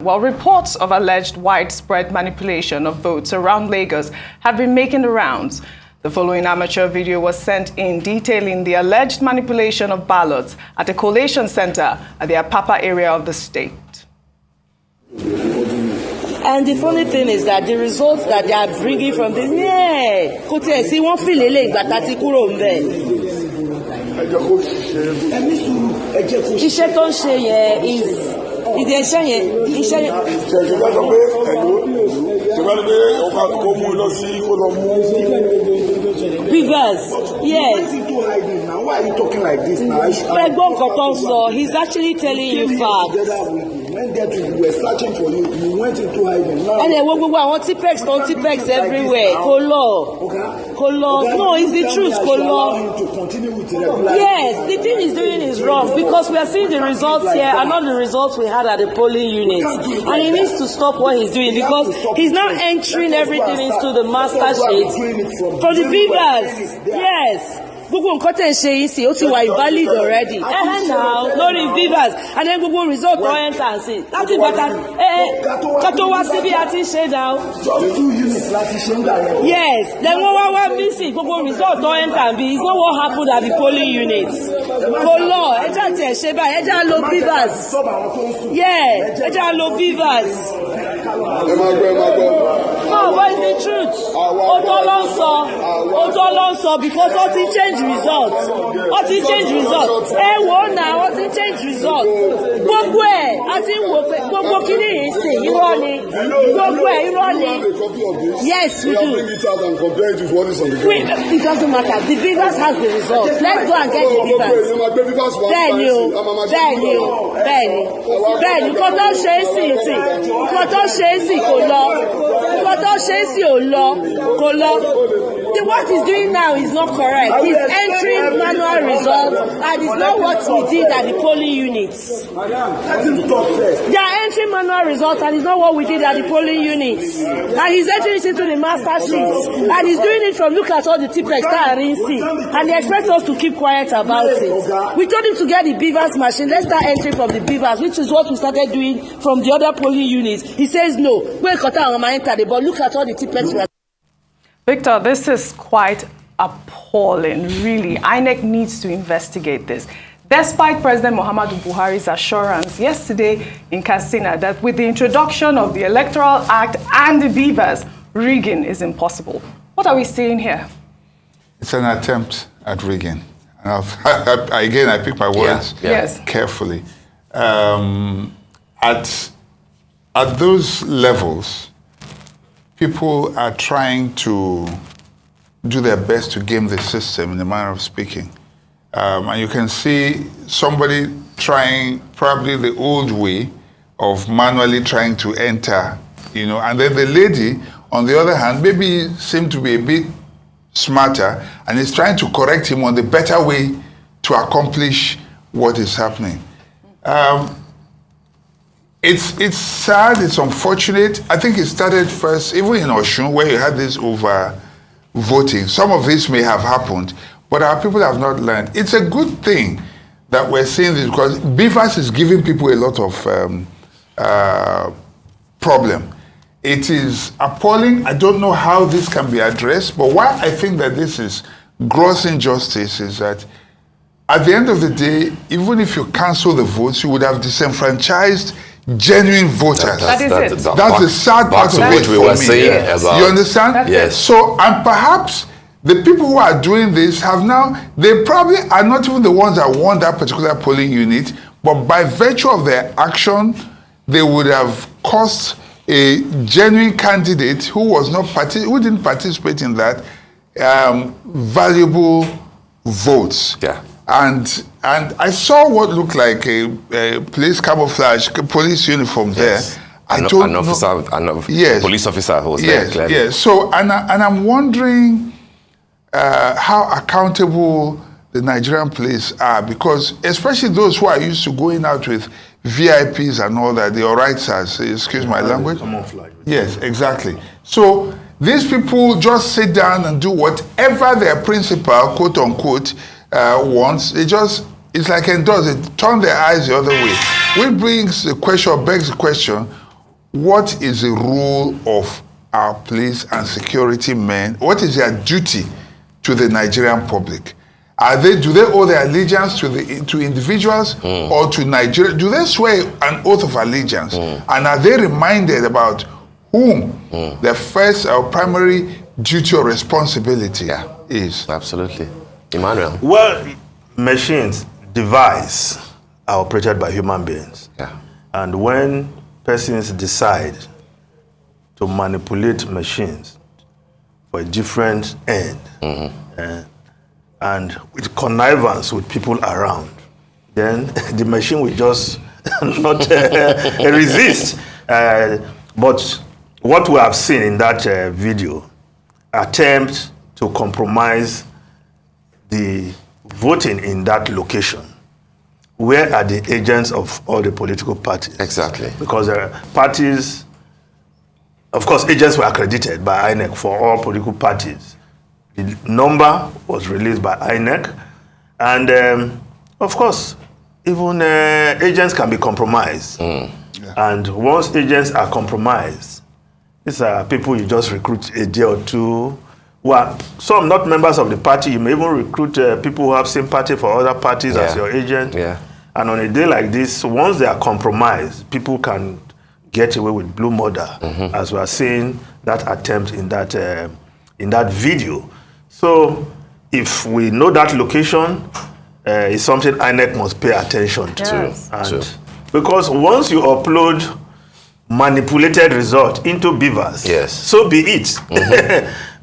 While reports of alleged widespread manipulation of votes around Lagos have been making the rounds, the following amateur video was sent in detailing the alleged manipulation of ballots at a collation center at the Apapa area of the state. And the funny thing is that the results that they are bringing from this, see one feel iṣẹ́ tó ń ṣe yẹn ìdí iṣẹ́ yẹn Rivers, yes. Now why are you talking like this now? He's actually telling you facts. When we were searching for you, you went into hiding. And then we want T-Pex everywhere. Kolo. No, it's the truth, Kolo. Yes, the thing he's doing is wrong because we are seeing the results here and not the results we had at the polling unit. And he needs to stop what he's doing because he's not entering everything into the master sheet from the Beavers. Yes. Google content saying see invalid already. Now, not in Beavers. And then Google result or enter and see. That's it, but Kato was CBRT say now. Just 2 units like yes, then one missing. Google result or enter and be. It's not what happened at the polling units. Kolo, Eja Sheba, Eja low Beavers. Yeah, Eja low Beavers. No, but it's the truth. Otolonso, because what he changed results. What he changed results. What he changed results. Yes, we do. It doesn't matter. The Beavers has the results. Let's go and get the Beavers. Then you. What he's doing now is not correct. He's entering manual results and it's not what we did at the polling units. They are entering manual results and it's not what we did at the polling units. And he's entering it into the master sheets. And he's doing it from look at all the T-Pex and they expect us to keep quiet about it. We told him to get the Beavers machine. Let's start entering from the Beavers, which is what we started doing from the other polling units. He says no. But look at all the T-Pex. Victor, this is quite appalling, really. INEC needs to investigate this. Despite President Muhammadu Buhari's assurance yesterday in Katsina that with the introduction of the Electoral Act and the Beavers, rigging is impossible. What are we seeing here? It's an attempt at rigging. Again, I pick my words carefully. At those levels, people are trying to do their best to game the system in a manner of speaking. And you can see somebody trying probably the old way of manually trying to enter, and then the lady, on the other hand, maybe seemed to be a bit smarter and is trying to correct him on the better way to accomplish what is happening. It's sad, it's unfortunate. I think it started first, even in Osun, where you had this over voting. Some of this may have happened, but our people have not learned. It's a good thing that we're seeing this because Beavers is giving people a lot of problem. It is appalling. I don't know how this can be addressed, but why I think that this is gross injustice is that at the end of the day, even if you cancel the votes, you would have disenfranchised genuine voters. That's the sad part of it we were saying about. You understand? Yes. So, and perhaps the people who are doing this have now, they probably are not even the ones that won that particular polling unit, but by virtue of their action, they would have cost a genuine candidate who was not who didn't participate in that valuable votes. Yeah. And I saw what looked like a police camouflage, police uniform there. An police officer who was there, clearly. Yes. So, and I'm wondering how accountable the Nigerian police are, because especially those who are used to going out with VIPs and all that, the Oraitas, excuse my language. Yes, exactly. So these people just sit down and do whatever their principal, quote unquote, wants. It's like endorse. They turn their eyes the other way, which begs the question, what is the role of our police and security men? What is their duty to the Nigerian public? Do they owe their allegiance to individuals or to Nigeria? Do they swear an oath of allegiance? And are they reminded about whom the first or primary duty or responsibility is? Absolutely. Emmanuel? Well, machines, devices are operated by human beings. Yeah. And when persons decide to manipulate machines for a different end, and with connivance with people around, then the machine will just not resist. But what we have seen in that video, attempt to compromise the voting in that location. Where are the agents of all the political parties? Exactly. Because parties, of course, agents were accredited by INEC for all political parties. The number was released by INEC. And, of course, even agents can be compromised. And once agents are compromised, these are people you just recruit a day or two. Well, some not members of the party. You may even recruit people who have sympathy for other parties as your agent. And on a day like this, once they are compromised, people can get away with blue murder, as we are seeing that attempt in that video. So, if we know that location, it's something INEC must pay attention to. And because once you upload manipulated result into Beavers, so be it.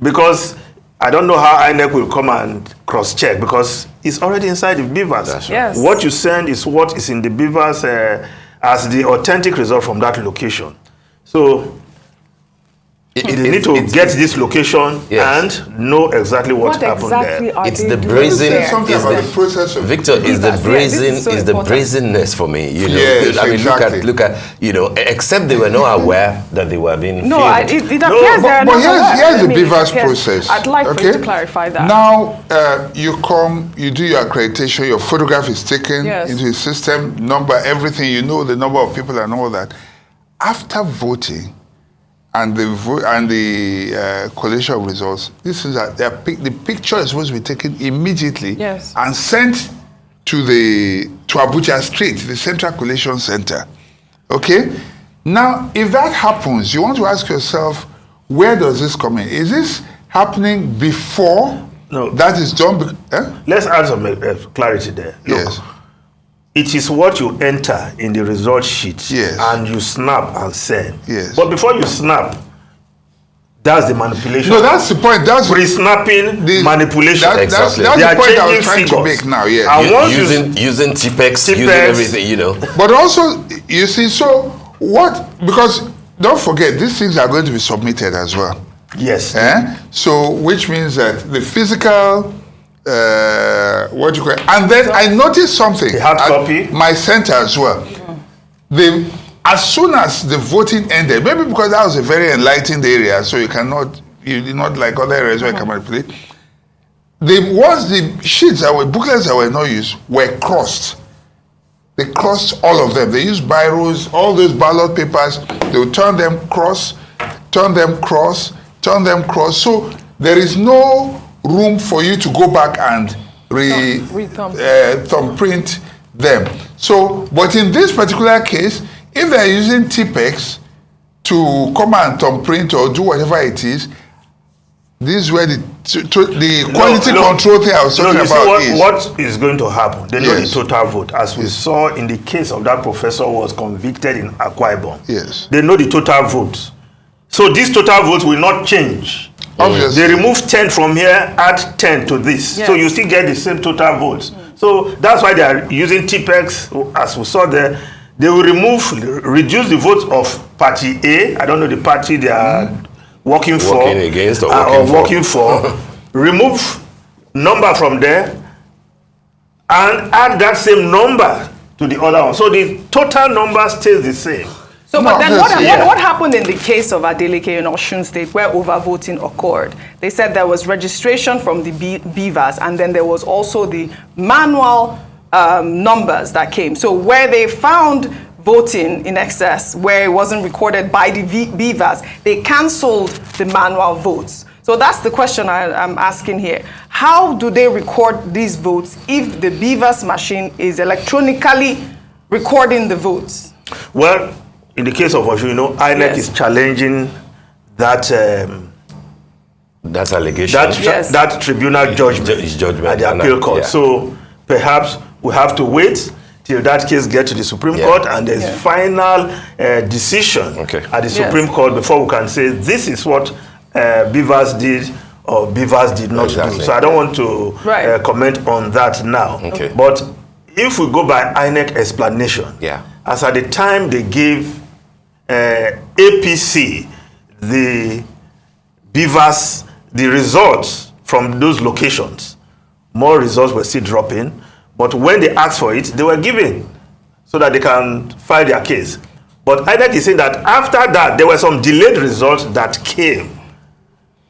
Because I don't know how INEC will come and cross-check, because it's already inside the Beavers. What you send is what is in the Beavers as the authentic result from that location. So they need to get this location and know exactly what happened there. It's the brazen. Victor, is the brazenness for me. You know, I mean, look at, you know, except they were not aware that they were being. No, it appears they're but not here's the Beavers process. I'd like for you to clarify that. Now, you come, you do your accreditation, your photograph is taken into the system, number, everything, you know the number of people and all that. After voting, and the collation of results, this is the picture is supposed to be taken immediately and sent to Abuja Street, the Central Collation Center. Okay? Now, if that happens, you want to ask yourself, where does this come in? Is this happening before that is done? Let's add some clarity there. Look, it is what you enter in the result sheet and you snap and send. But before you snap, that's the manipulation. No, that's the point. That's pre-snapping manipulation. That's the point I was trying to make now. And using TPEX, using everything, you know. But also, you see, so what? Because don't forget, these things are going to be submitted as well. So, which means that the physical. What do you call it? And then I noticed something at my center as well. As soon as the voting ended, maybe because that was a very enlightened area, so you did not like other areas where you can manipulate. The sheets that were booklets that were not used were crossed. They crossed all of them. They used biros, all those ballot papers. They would turn them cross, turn them cross, turn them cross. So there is no room for you to go back and thumbprint them. So, but in this particular case, if they're using TPEX to come and thumbprint or do whatever it is, this is where the quality control thing I was talking about is. What is going to happen? They know the total vote, as we saw in the case of that professor who was convicted in Akwa Ibom. They know the total vote. So these total votes will not change. Obviously. They remove 10 from here, add 10 to this. So you still get the same total votes. So that's why they are using TPEX, as we saw there. They will reduce the votes of party A. I don't know the party they are working for. Working against or working for. Remove number from there and add that same number to the other one. So the total number stays the same. So, but then what happened in the case of Adeleke in Osun State where overvoting occurred? They said there was registration from the Beavers and then there was also the manual numbers that came. So where they found voting in excess where it wasn't recorded by the beavers, they cancelled the manual votes. So that's the question I'm asking here. How do they record these votes if the beavers machine is electronically recording the votes? Well, in the case of Oshu, INEC is challenging that allegation. That tribunal judgment at the appeal court. Yeah. So perhaps we have to wait till that case gets to the Supreme Court and there's final decision at the Supreme Court before we can say this is what beavers did or beavers did not do. So I don't want to comment on that now. Okay. But if we go by INEC explanation, as at the time they gave APC the beavers the results from those locations, more results were still dropping. But when they asked for it, they were given so that they can file their case. But INEC is saying that after that, there were some delayed results that came.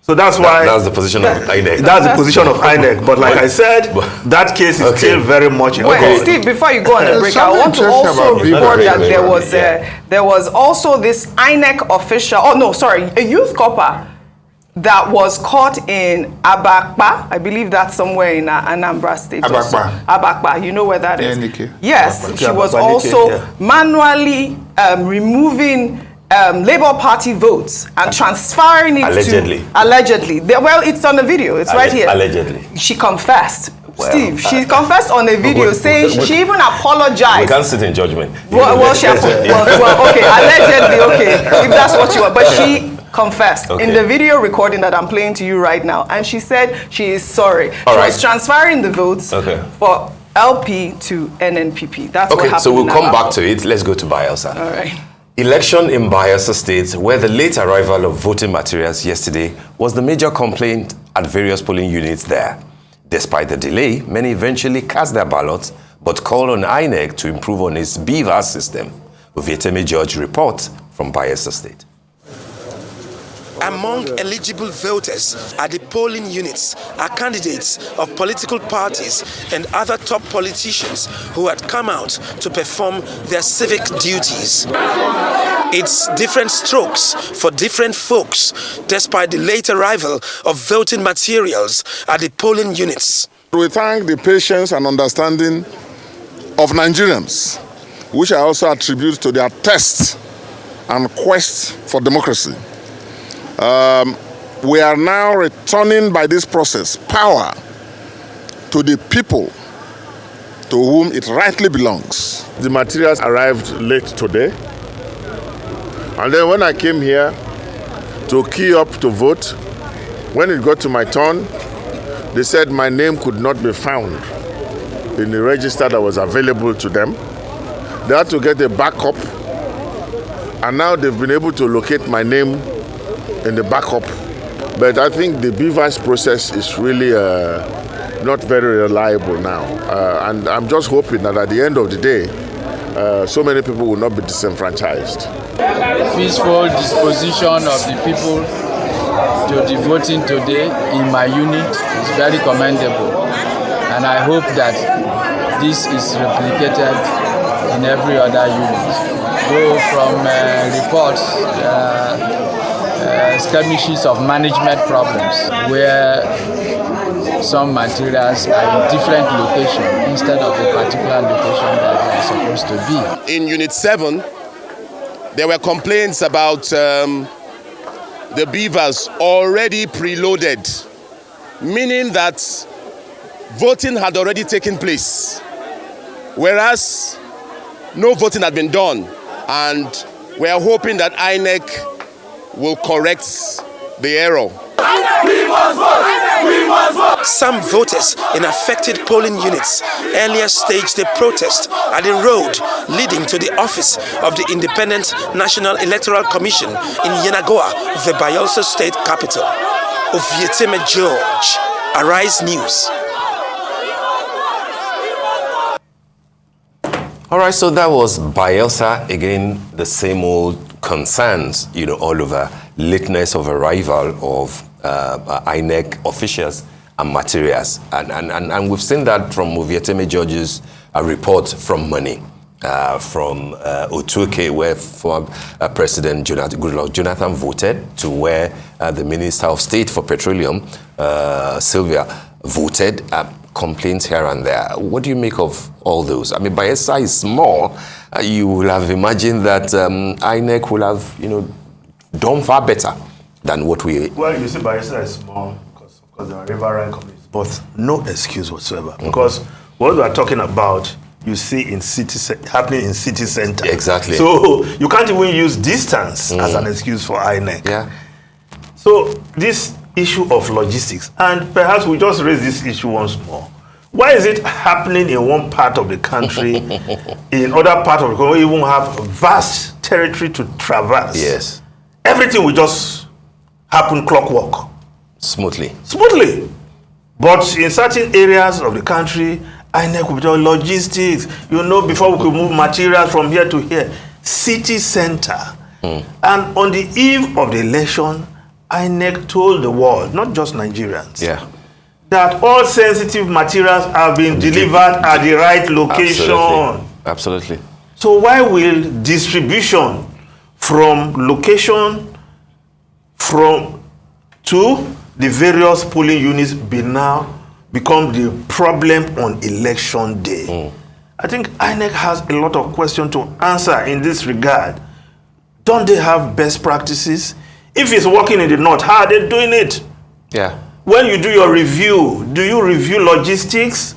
So that's why... That's the position of INEC. That's the position of INEC. But like I said, that case is still very much in court. Steve, before you go on the break, I want to also report that there was also this INEC official, a youth corper that was caught in Abakpa. I believe that's somewhere in Anambra State. Abakpa. You know where that is? Yes. She was also manually removing Labour Party votes and transferring it allegedly. Well, it's on the video. It's right here. Allegedly. She confessed. Steve, she confessed on the video saying she even apologized. We can't sit in judgment. Allegedly, if that's what you want. But she confessed in the video recording that I'm playing to you right now, and she said she is sorry. She was transferring the votes for LP to NNPP. That's what happened. So we'll come back to it. Let's go to Bayelsa. All right. Election in Bayelsa State, where the late arrival of voting materials yesterday was the major complaint at various polling units there. Despite the delay, many eventually cast their ballots, but called on INEC to improve on its beaver system. Ovieteme George reports from Bayelsa State. Among eligible voters at the polling units are candidates of political parties and other top politicians who had come out to perform their civic duties. It's different strokes for different folks, despite the late arrival of voting materials at the polling units. We thank the patience and understanding of Nigerians, which I also attribute to their thirst and quest for democracy. We are now returning by this process power to the people to whom it rightly belongs. The materials arrived late today, and then when I came here to key up to vote, when it got to my turn, they said my name could not be found in the register that was available to them. They had to get a backup, and now they've been able to locate my name in the backup. But I think the BVAS process is really not very reliable now. And I'm just hoping that at the end of the day, so many people will not be disenfranchised. Peaceful disposition of the people to the voting today in my unit is very commendable. And I hope that this is replicated in every other unit. Though from reports, skirmishes of management problems where some materials are in different locations instead of a particular location that they are supposed to be. In Unit 7, there were complaints about the beavers already preloaded, meaning that voting had already taken place, whereas no voting had been done, and we are hoping that INEC will correct the error. Some voters in affected polling units earlier staged a protest at the road leading to the office of the Independent National Electoral Commission in Yenagoa, the Bayelsa State capital. Ovieteme George, Arise News. All right, so that was Bayelsa. Again, the same old concerns, all over lateness of arrival of INEC officials and materials. And we've seen that from Ovieteme George's report from Money. from Otuoke, where former President Goodluck Jonathan voted, to where the Minister of State for Petroleum, Sylvia, voted. Complaints here and there. What do you make of all those? I mean, Bayelsa is small. You will have imagined that INEC will have, done far better than what we... Well, you see, Bayelsa is small because, of course, there are riverine communities, but no excuse whatsoever. Because what we are talking about, you see happening in city center. Exactly. So you can't even use distance as an excuse for INEC. Yeah. So this issue of logistics, and perhaps we just raise this issue once more. Why is it happening in one part of the country, in other part of the country, we even have vast territory to traverse? Yes. Everything will just happen clockwork. Smoothly. Smoothly. But in certain areas of the country, INEC will be doing logistics. Before we could move materials from here to here. City center. And on the eve of the election, INEC told the world, not just Nigerians, that all sensitive materials have been delivered at the right location. Absolutely. So why will distribution from location to the various polling units become the problem on election day? I think INEC has a lot of questions to answer in this regard. Don't they have best practices? If it's working in the north, how are they doing it? Yeah. When you do your review, do you review logistics?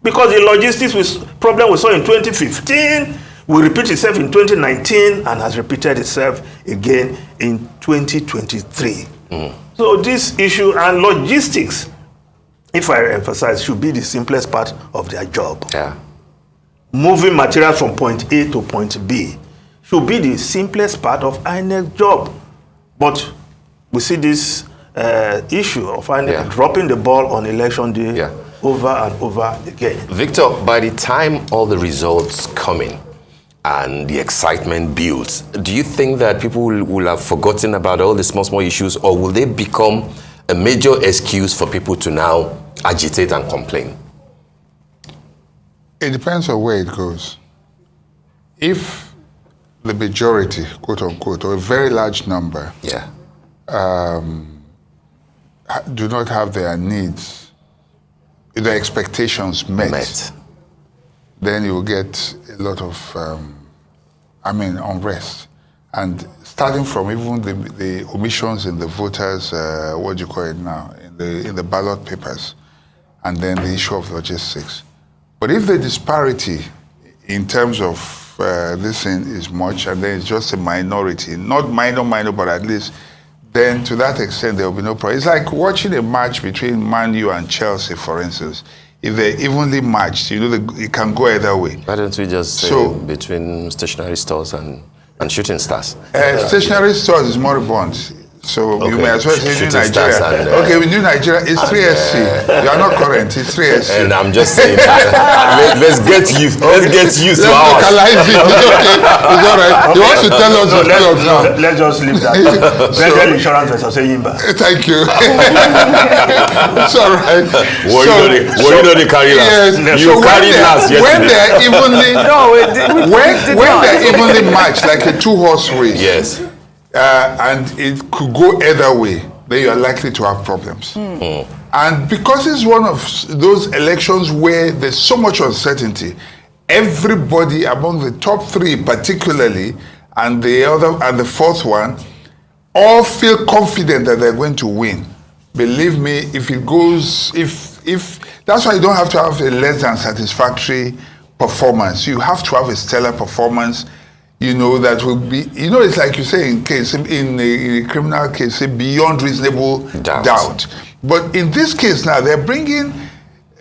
Because the logistics problem we saw in 2015 will repeat itself in 2019 and has repeated itself again in 2023. So this issue and logistics, if I emphasize, should be the simplest part of their job. Yeah. Moving materials from point A to point B should be the simplest part of INEC's job. But we see this issue of INEC dropping the ball on election day over and over again. Victor, by the time all the results come in and the excitement builds, do you think that people will have forgotten about all the small issues, or will they become a major excuse for people to now agitate and complain? It depends on where it goes. If the majority, quote unquote, or a very large number, do not have their needs, their expectations met. Then you will get a lot of, unrest. And starting from even the omissions in the voters, what do you call it now, in the ballot papers, and then the issue of logistics. But if the disparity in terms of this thing is much, and then it's just a minority, not minor, but at least, then to that extent there will be no problem. It's like watching a match between Man U and Chelsea, for instance. If they're evenly matched, it can go either way. Why don't we just say between stationary stores and shooting stars? Stationary stores is moribund. So you may as well say New Nigeria. We New Nigeria is 3SC. You are not current, it's 3SC. And I'm just saying, let's get used to ours. Let's localize it. It's all right. He wants to tell us what clubs now. Let's just leave that. Federal Insurance versus Sayimba. Thank you. It's all right. Were you not carry last? Yes. You carried last yesterday. When they're evenly, when they're evenly matched, like a 2-horse race. Yes. And it could go either way, then you are likely to have problems. And because it's one of those elections where there's so much uncertainty, everybody among the top 3 particularly, and the fourth one, all feel confident that they're going to win. Believe me, if it goes, if that's why you don't have to have a less than satisfactory performance. You have to have a stellar performance. That will be, it's like you say in a criminal case, say beyond reasonable doubt. But in this case now, they're bringing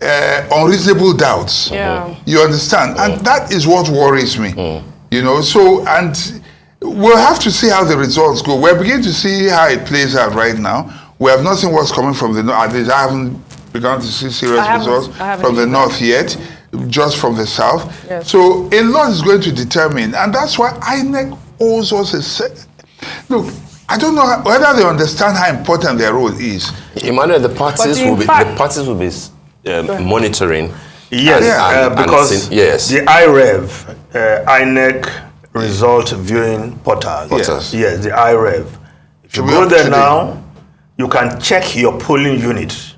unreasonable doubts. Yeah. You understand? And that is what worries me. And we'll have to see how the results go. We're beginning to see how it plays out right now. We have not seen what's coming from the north. I haven't begun to see serious results from the north yet. Just from the south. Yes. So a lot is going to determine, and that's why INEC owes us look, I don't know whether they understand how important their role is. Emmanuel, the parties will be monitoring. Yes, because the IREV INEC result viewing portal. Yes. Yes, the iRev. If you go there now, you can check your polling unit.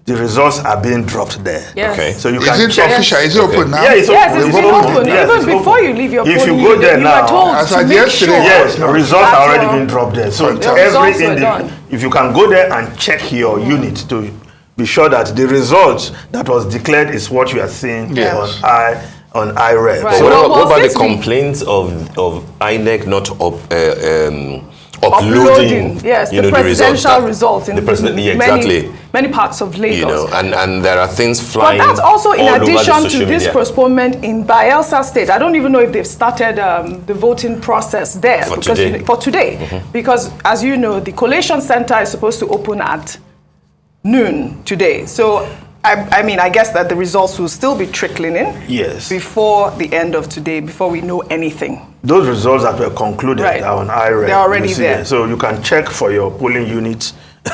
The results are being dropped there. Yes. Okay. So you Is can it check. official? Is it open now? Yeah, it's Yes, open. it's been open. Yes, Even it's before open. you leave your If polling you go unit, there you now, are told as to at make yesterday, sure yes, the results that are already your- been dropped there. So the results were done. if you can go there and check your unit to be sure that the result that was declared is what you are seeing Yes. on iRev. Right. So What Well, about, what about the since we- complaints of INEC not uploading yes, you the know, presidential the results in the president, yeah, many, exactly. many parts of Lagos. You know, and there are things But flying. that's also in all over the addition to social this media. postponement in Bayelsa State. I don't even know if they've started the voting process there For because today. for today, because as you know, the collation center is supposed to open at noon today. So I mean, I guess that the results will still be trickling in Yes. before the end of today, before we know anything. those results that were concluded Right. are on iRev. They're already You see there. So you can check for your polling unit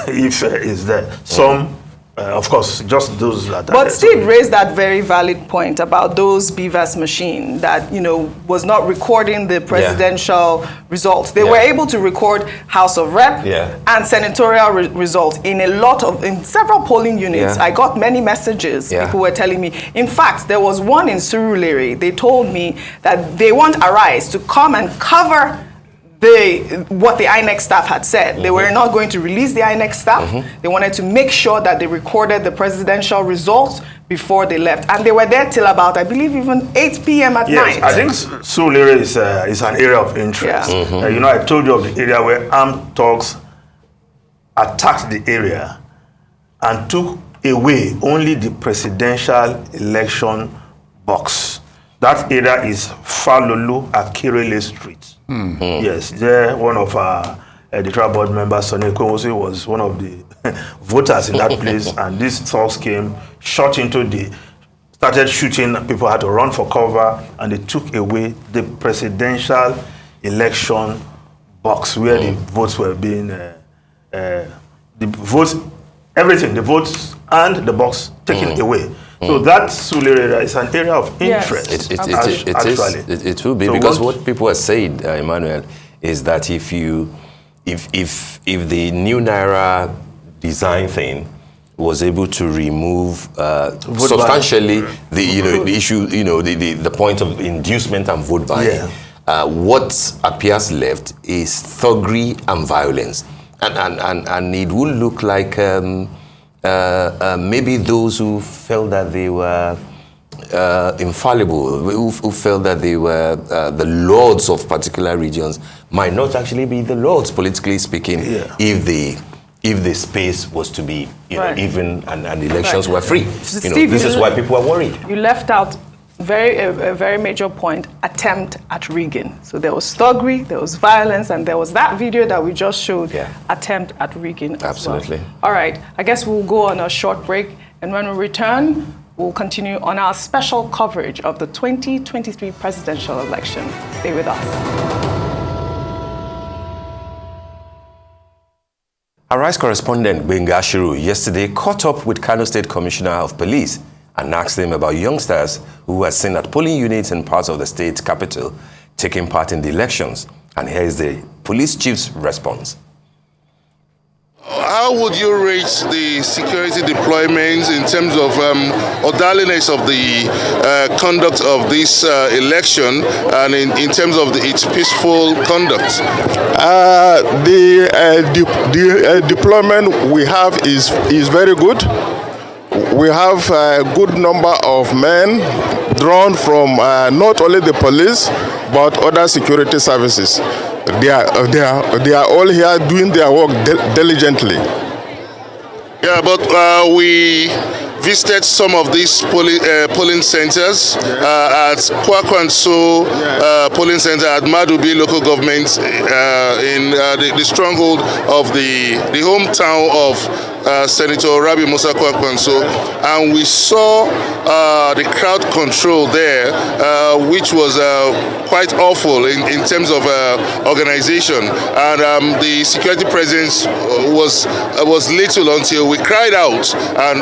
if it's there. Some, of course, just those that are But there. Steve raised that very valid point about those BVAS machine that, you know, was not recording the presidential results. They were able to record House of Rep and senatorial results in in several polling units. I got many messages. People were telling me. In fact, there was one in Surulere. They told me that they want Arise to come and cover what the INEC staff had said. They were not going to release the INEC staff. They wanted to make sure that they recorded the presidential results before they left. And they were there till about, I believe, even 8 p.m. at night. I think Surulere is an area of interest. You know, I told you of the area where armed thugs attacked the area and took away only the presidential election box. That area is Falolu Akirele Street. Yes, there one of our editorial board members, Sonny Kwemosi, was one of the voters in that place, and these thugs came, started shooting. People had to run for cover, and they took away the presidential election box where the votes were being, everything, the votes and the box taken away. So that Surulere area is an area of interest. It will be, so because what people are saying, Emmanuel, is that if the new Naira design thing was able to remove substantially the issue, the point of inducement and vote buying, what appears left is thuggery and violence, and it will look like. Maybe those who felt that they were infallible, who felt that they were the lords of particular regions, might not actually be the lords, politically speaking, if the space was to be even and elections were free. Steve, this is why people are worried. You left out a very major point, attempt at rigging. So there was thuggery, there was violence, and there was that video that we just showed, attempt at rigging as well. All right, I guess we'll go on a short break, and when we return, we'll continue on our special coverage of the 2023 presidential election. Stay with us. Arise correspondent Benga Ashiru yesterday caught up with Kano State Commissioner of Police and asked him about youngsters who were seen at polling units in parts of the state capital taking part in the elections. And here is the police chief's response. How would you rate the security deployments in terms of orderliness of the conduct of this election and in terms of its peaceful conduct? The deployment we have is very good. We have a good number of men drawn from not only the police but other security services. They are all here doing their work diligently. Yeah, but we visited some of these polling centers at Kwakwanso polling center at Madubi local government in the stronghold of the hometown of Senator Rabi Musa Kwankwanso, and we saw the crowd control there, which was quite awful in terms of organization, and the security presence was little until we cried out, and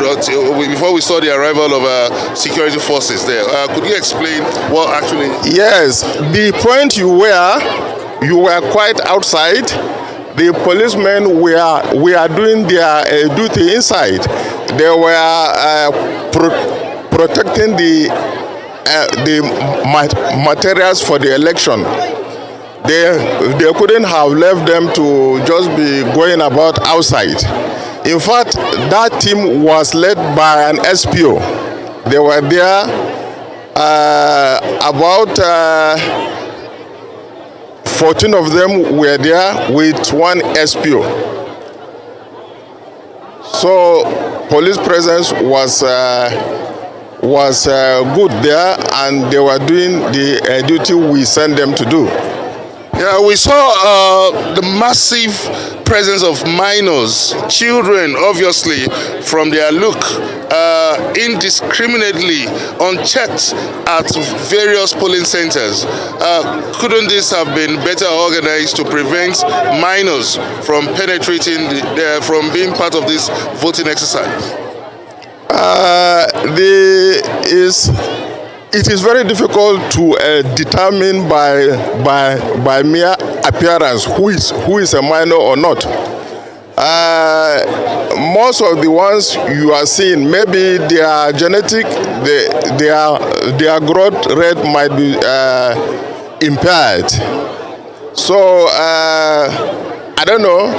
before we saw the arrival of security forces there. Could you explain what actually? Yes, the point you were quite outside. The policemen were doing their duty inside. They were protecting the materials for the election. They couldn't have left them to just be going about outside. In fact, that team was led by an SPO. They were there about 14 of them were there with one SPO. So police presence was good there, and they were doing the duty we sent them to do. Yeah, we saw the massive presence of minors, children, obviously, from their look, indiscriminately unchecked at various polling centers. Couldn't this have been better organized to prevent minors from penetrating, from being part of this voting exercise? It is very difficult to determine by mere appearance who is a minor or not. Most of the ones you are seeing, maybe their genetic, their growth rate might be impaired. So I don't know.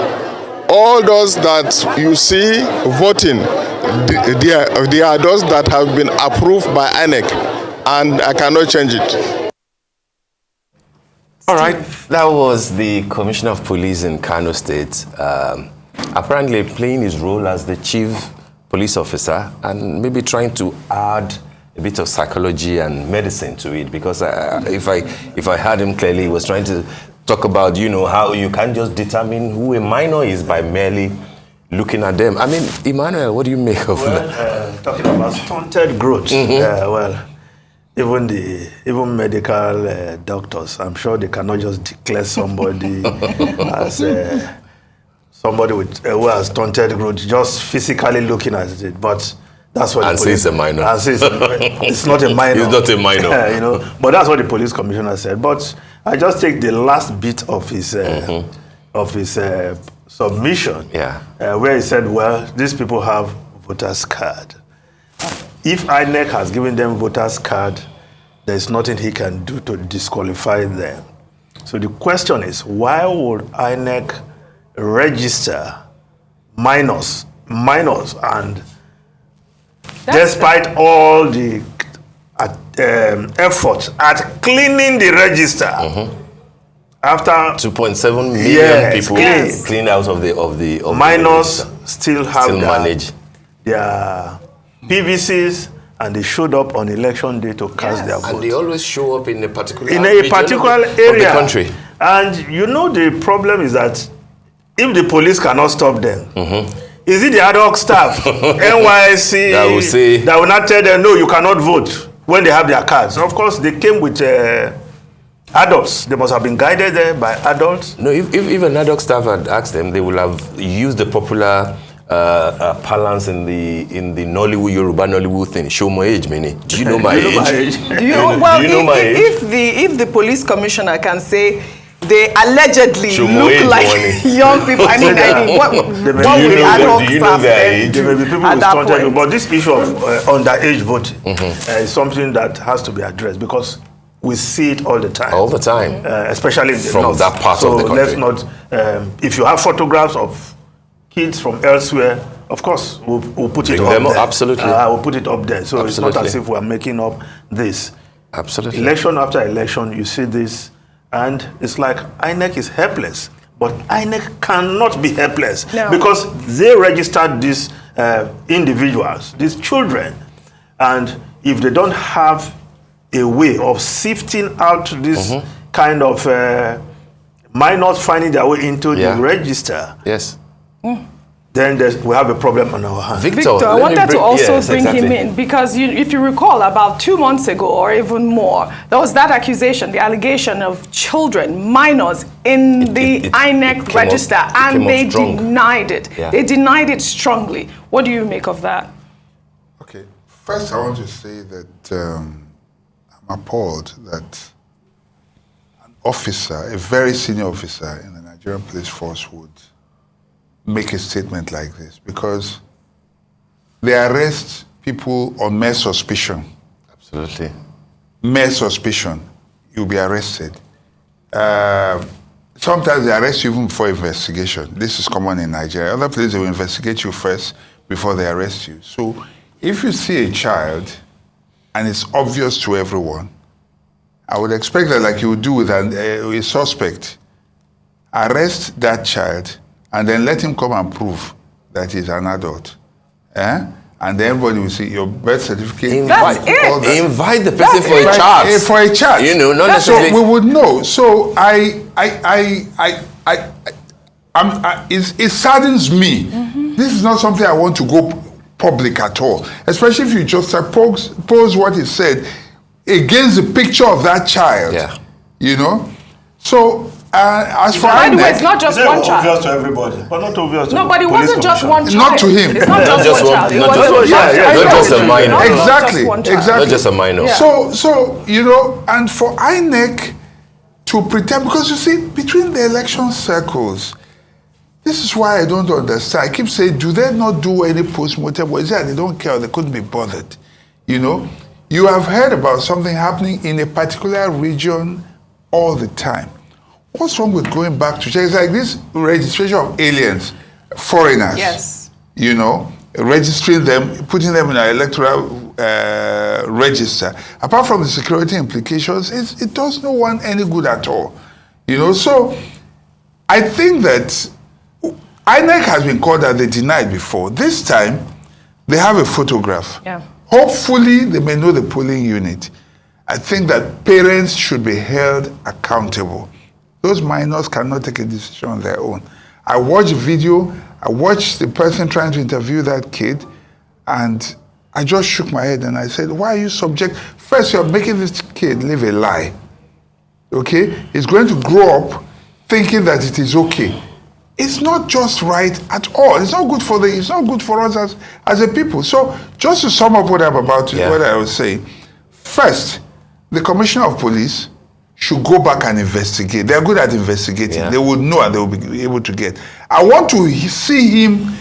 All those that you see voting, they are those that have been approved by INEC, and I cannot change it. All right, that was the Commissioner of Police in Kano State, apparently playing his role as the chief police officer and maybe trying to add a bit of psychology and medicine to it, because if I heard him clearly, he was trying to talk about, how you can't just determine who a minor is by merely looking at them. I mean, Emmanuel, what do you make of that? Talking about stunted growth, even medical doctors, I'm sure they cannot just declare somebody as somebody who has stunted growth just physically looking at it, but that's what. And say it's a minor. And say it's not a minor. It's not a minor. But that's what the police commissioner said. But I just take the last bit of his submission, where he said, well, these people have voters card. If INEC has given them voters card, there's nothing he can do to disqualify them. So the question is, why would INEC register minors, and despite all the efforts at cleaning the register, after 2.7 million people cleaned out of the minors still have manage their PVCs, and they showed up on election day to cast their vote. And they always show up in a particular area of the country. And the problem is that if the police cannot stop them, is it the ad hoc staff, NYSC, that will not tell them, no, you cannot vote when they have their cards? Of course, they came with adults. They must have been guided there by adults. No, if an ad hoc staff had asked them, they would have used the popular parlance in the Nollywood, Yoruba Nollywood thing. Show my age, meaning. Do you know my age? Do you know my age? If the police commissioner can say they allegedly look like young people, I mean, what will the ad hoc staff then do at that point? But this issue of underage voting is something that has to be addressed, because we see it all the time. All the time. Especially in the from north. That part of the country. Let's not, if you have photographs of kids from elsewhere, of course, we'll put it up there. Absolutely. We'll put it up there. So it's not as if we're making up this. Absolutely. Election after election, you see this, and it's like INEC is helpless. But INEC cannot be helpless, because they registered these individuals, these children, and if they don't have a way of sifting out this kind of minors finding their way into the register, then we have a problem on our hands. Victor, I wanted to also bring him in because if you recall, about 2 months ago or even more, there was that accusation, the allegation of children, minors, in the INEC register, and they denied it. Yeah. They denied it strongly. What do you make of that? Okay, first I want to say that I'm appalled that an officer, a very senior officer in the Nigerian police force would make a statement like this, because they arrest people on mere suspicion. Absolutely. Mere suspicion, you'll be arrested. Sometimes they arrest you even before investigation. This is common in Nigeria. Other places, they will investigate you first before they arrest you. So if you see a child and it's obvious to everyone, I would expect that, like you would do with a suspect, arrest that child and then let him come and prove that he's an adult. And then everybody will see your birth certificate. Invite the person for a chat. For a chat. You know, not necessarily. So we would know. So it saddens me. Mm-hmm. This is not something I want to go public at all. Especially if you just pose what he said against the picture of that child. Yeah. You know? So as for by the way, it's not just one child. Obvious to everybody, but not obvious to but it wasn't just one child. Not to him. It's not just one child. Not just a minor. Exactly. Not just a minor. Yeah. So you know, and for INEC to pretend, because you see, between the election circles, this is why I don't understand. I keep saying, do they not do any post-mortem? Well, they don't care. They couldn't be bothered. You know, you have heard about something happening in a particular region all the time. What's wrong with going back to check? It's like this registration of aliens, foreigners. Yes. You know, registering them, putting them in an electoral register. Apart from the security implications, it does no one any good at all. You know, so I think that INEC has been called that they denied before. This time, they have a photograph. Yeah. Hopefully, they may know the polling unit. I think that parents should be held accountable. Those minors cannot take a decision on their own. I watched a video, I watched the person trying to interview that kid, and I just shook my head and I said, why are you subject? First, you're making this kid live a lie. Okay? He's going to grow up thinking that it is okay. It's not just right at all. It's not good for us as a people. So just to sum up what I'm about to, what I was saying, first, the Commissioner of Police should go back and investigate. They're good at investigating. Yeah. They would know and they will be able to get. I want to see him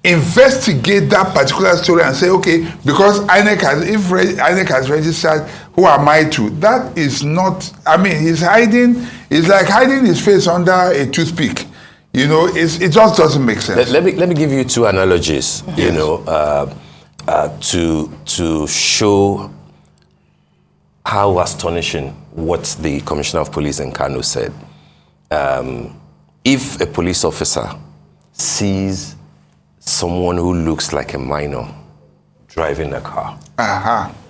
investigate that particular story and say, okay, because INEC has registered, who am I to? That is not, I mean, he's like hiding his face under a toothpick. You know, it just doesn't make sense. Let me give you two analogies, you know, to show how astonishing what the Commissioner of Police in Kano said. If a police officer sees someone who looks like a minor driving a car,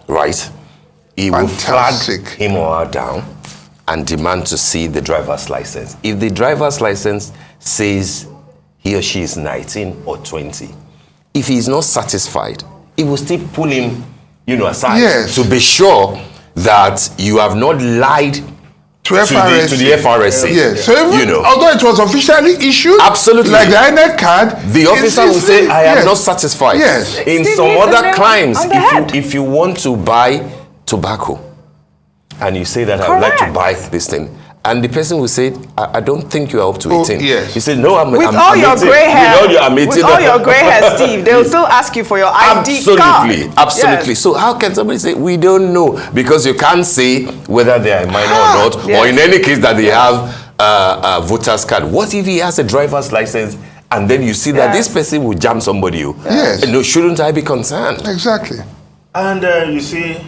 right, he will flag him or her down and demand to see the driver's license. If the driver's license says he or she is 19 or 20, if he is not satisfied, he will still pull him, you know, aside to be sure that you have not lied to the FRSA. Yes. So even, although it was officially issued, absolutely, like the INEC card, the officer will say, I am not satisfied. Yes. In some other crimes, if you want to buy tobacco and you say that I would like to buy this thing, and the person will say, I don't think you are up to 18. Yes. You say, no, I'm with all your grey hair, with all your grey hair, Steve, they'll still ask you for your ID card. Absolutely. So how can somebody say, we don't know? Because you can't say whether they are a minor or not, or in any case that they have a voter's card. What if he has a driver's license and then you see that this person will jam somebody? Yes. No, shouldn't I be concerned? Exactly. And you see,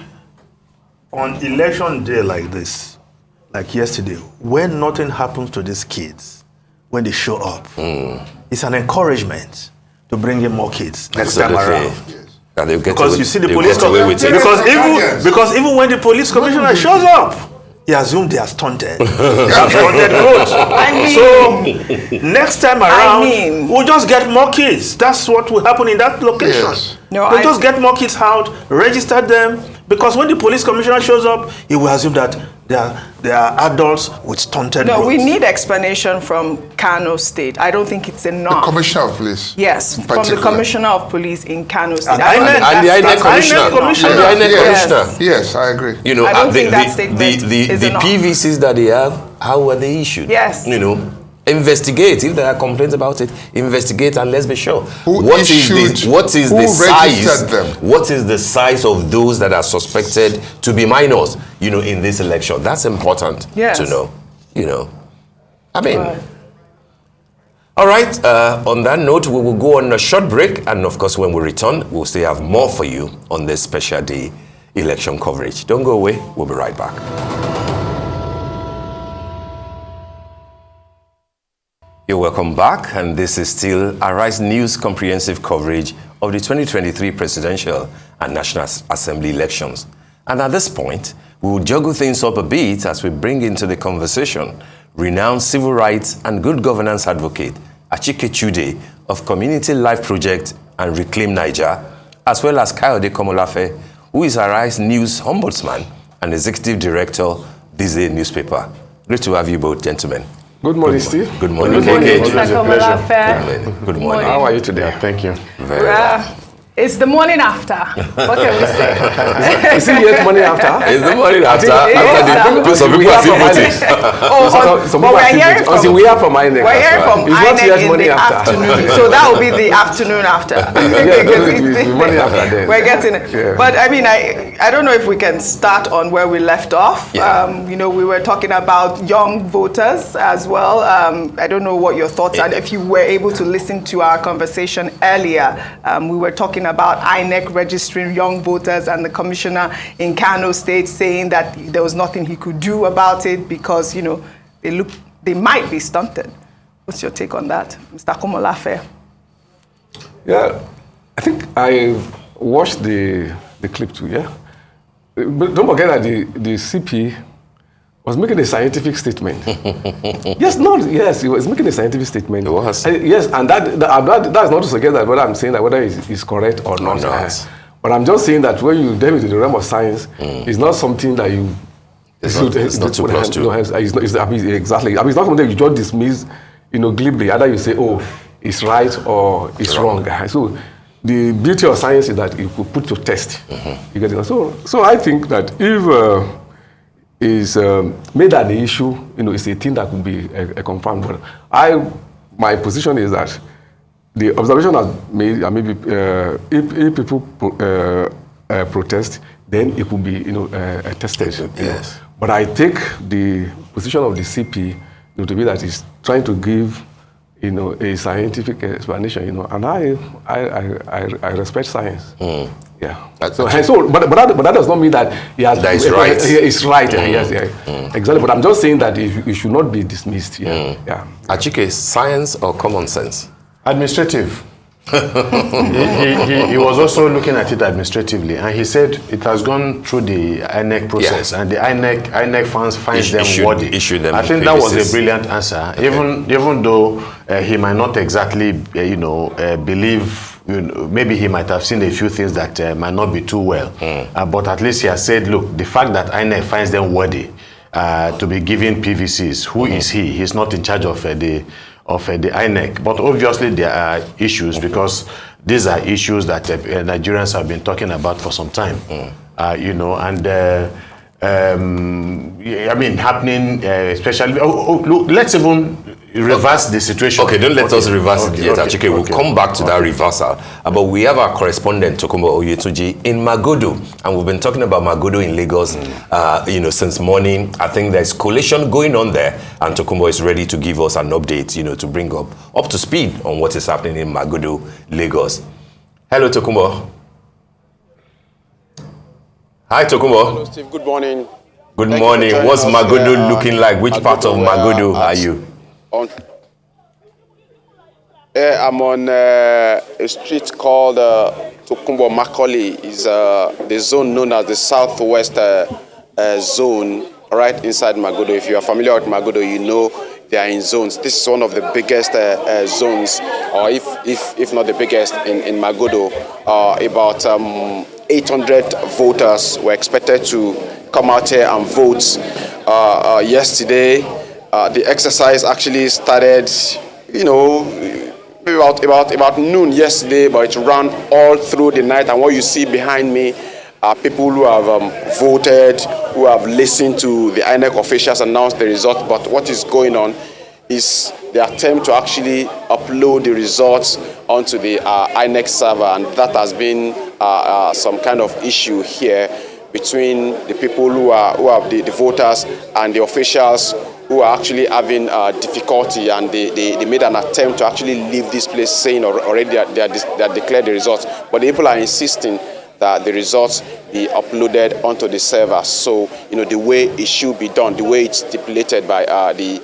on election day like this, like yesterday, when nothing happens to these kids, when they show up, it's an encouragement to bring in more kids next time around. Yes. Because you see the police because even when the police commissioner shows up, he assumed they are stunted. They have stunted growth. So next time around, we'll just get more kids. That's what will happen in that location. Yes. We'll just get more kids out, register them, because when the police commissioner shows up, he will assume that they are adults with stunted growth. No, we need explanation from Kano State. I don't think it's enough. The Commissioner of Police. Yes, from the Commissioner of Police in Kano State. And the INEC Commissioner. Yes, I agree. You know, I don't think that statement is the enough. PVCs that they have, how were they issued? Yes. You know, investigate. If there are complaints about it, investigate and let's be sure. What is the size? What is the size of those that are suspected to be minors? You know, in this election, that's important to know. You know, I mean. All right. On that note, we will go on a short break, and of course, when we return, we'll still have more for you on this special day election coverage. Don't go away. We'll be right back. You're welcome back, and this is still Arise News comprehensive coverage of the 2023 presidential and National Assembly elections. And at this point, we will juggle things up a bit as we bring into the conversation renowned civil rights and good governance advocate Achike Chude of Community Life Project and Reclaim Niger, as well as Kayode Komolafe, who is Arise News ombudsman and executive director this day newspaper. Great to have you both, gentlemen. Good morning, Steve. Good morning. Good morning. Good morning. How are you today? Thank you. Very well. It's the morning after. What can we say? Is it yet morning after? It's the morning after. Some people are still voting. But we're hearing from we are from INEC. We're hearing from INEC in the afternoon. So that will be the afternoon after. We're getting it. Yeah. But I mean, I don't know if we can start on where we left off. Yeah. You know, we were talking about young voters as well. I don't know what your thoughts are. If you were able to listen to our conversation earlier, we were talking about INEC registering young voters and the commissioner in Kano State saying that there was nothing he could do about it because, you know, they might be stunted. What's your take on that, Mr. Komolafe? Yeah, I think I watched the clip too, yeah? But don't forget that the CP was making a scientific statement. Yes, he was making a scientific statement. It was. Yes, and that's not to suggest that whether I'm saying that whether it's correct or not. But I'm just saying that when you delve into the realm of science, it's not something that you... It's not 2 plus 2. Exactly. I mean, it's not something that you just dismiss, you know, glibly. Either you say, oh, it's right or it's wrong. So the beauty of science is that you could put to test. You get it? So I think that if... is made an issue, you know, it's a thing that could be a confirmed. But my position is that the observation has made, maybe if people protest, then it could be, you know, tested. Yes. But I take the position of the CP, you know, to be that he's trying to give, you know, a scientific explanation, you know, and I respect science. Yeah. But that does not mean that he has. That is right. It's right. Yes. Exactly. But I'm just saying that it should not be dismissed. Yeah. Achike, science or common sense? Administrative. he was also looking at it administratively, and he said it has gone through the INEC process, and the INEC finds them worthy. I think that was a brilliant answer, even though he might not exactly, believe. Maybe he might have seen a few things that might not be too well, but at least he has said, look, the fact that INEC finds them worthy to be given PVCs, who is he? He's not in charge of the INEC. But obviously there are issues, because these are issues that Nigerians have been talking about for some time, happening, especially. Look, let's even reverse the situation. Okay, don't let us reverse it yet, Achike. We'll come back to that reversal. But we have our correspondent, Tokumbo Oyetunji, in Magodo. And we've been talking about Magodo in Lagos, since morning. I think there's collation going on there. And Tokumbo is ready to give us an update, to bring up to speed on what is happening in Magodo, Lagos. Hello, Tokumbo. Hi, Tokumbo. Hello, Steve. Good morning. Good morning. What's Magodo looking like? Which part of Magodo are you? I'm on a street called Tokumbo Makoli. Is the zone known as the Southwest Zone right inside Magodo. If you are familiar with Magodo, you know they are in zones. This is one of the biggest zones, or if not the biggest, in Magodo. About 800 voters were expected to come out here and vote yesterday. The exercise actually started, maybe about noon yesterday, but it ran all through the night. And what you see behind me are people who have voted, who have listened to the INEC officials announce the result. But what is going on is the attempt to actually upload the results onto the INEC server, and that has been some kind of issue here between the people who have the voters and the officials who are actually having difficulty, and they made an attempt to actually leave this place saying already they are declared the results. But the people are insisting that the results be uploaded onto the server. So, the way it should be done, the way it's stipulated by the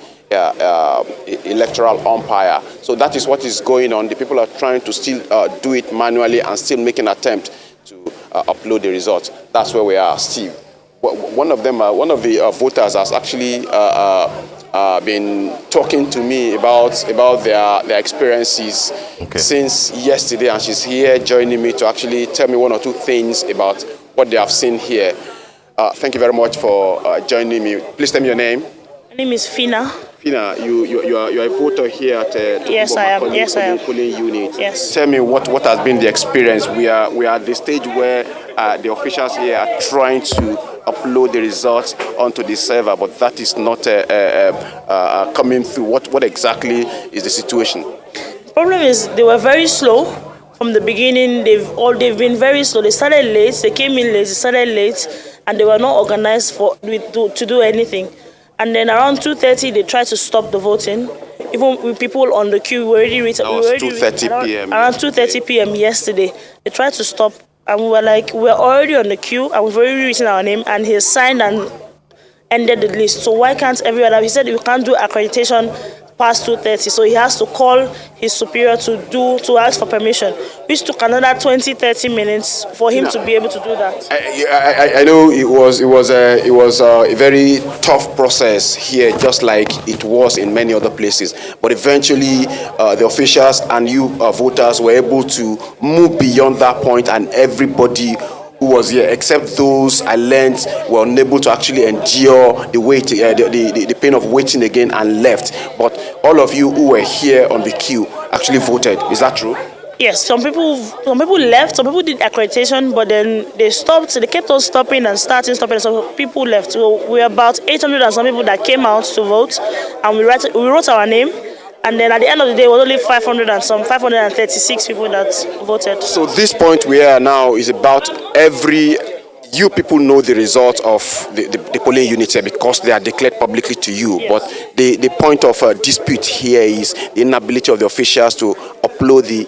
electoral umpire. So that is what is going on. The people are trying to still do it manually and still make an attempt to upload the results. That's where we are, Steve. One of the voters has actually been talking to me about their experiences since yesterday, and she's here joining me to actually tell me one or two things about what they have seen here. Thank you very much for joining me. Please tell me your name. My name is Fina. Fina, you are a voter here at Yes, I am. Yes, I am. Polling unit. Yes. Tell me what has been the experience. We are at the stage where the officials here are trying to upload the results onto the server, but that is not coming through. What exactly is the situation? The problem is they were very slow from the beginning. They've been very slow. They started late. They came in late. They started late, and they were not organized to do anything. And then around 2:30, they tried to stop the voting. Even with people on the queue, we already reached. That was 2:30 p.m. Around 2:30 p.m. yesterday, they tried to stop, and we were like, we're already on the queue, and we've already written our name, and he signed and ended the list. So why can't everyone? He said we can't do accreditation past 2:30, so he has to call his superior to ask for permission, which took another 20-30 minutes for him to be able to do that. I know it was a very tough process here, just like it was in many other places. But eventually, the officials and you voters were able to move beyond that point, and everybody who was here, except those I learned were unable to actually endure the wait, the pain of waiting again, and left. But all of you who were here on the queue actually voted. Is that true? Yes, some people left. Some people did accreditation, but then they stopped. So they kept on stopping and stopping. So people left. So we're about 800 and some people that came out to vote, and we wrote our name. And then at the end of the day, it was only 536 people that voted. So this point we are now is about you people know the results of the polling units here because they are declared publicly to you. Yes. But the point of dispute here is the inability of the officials to upload the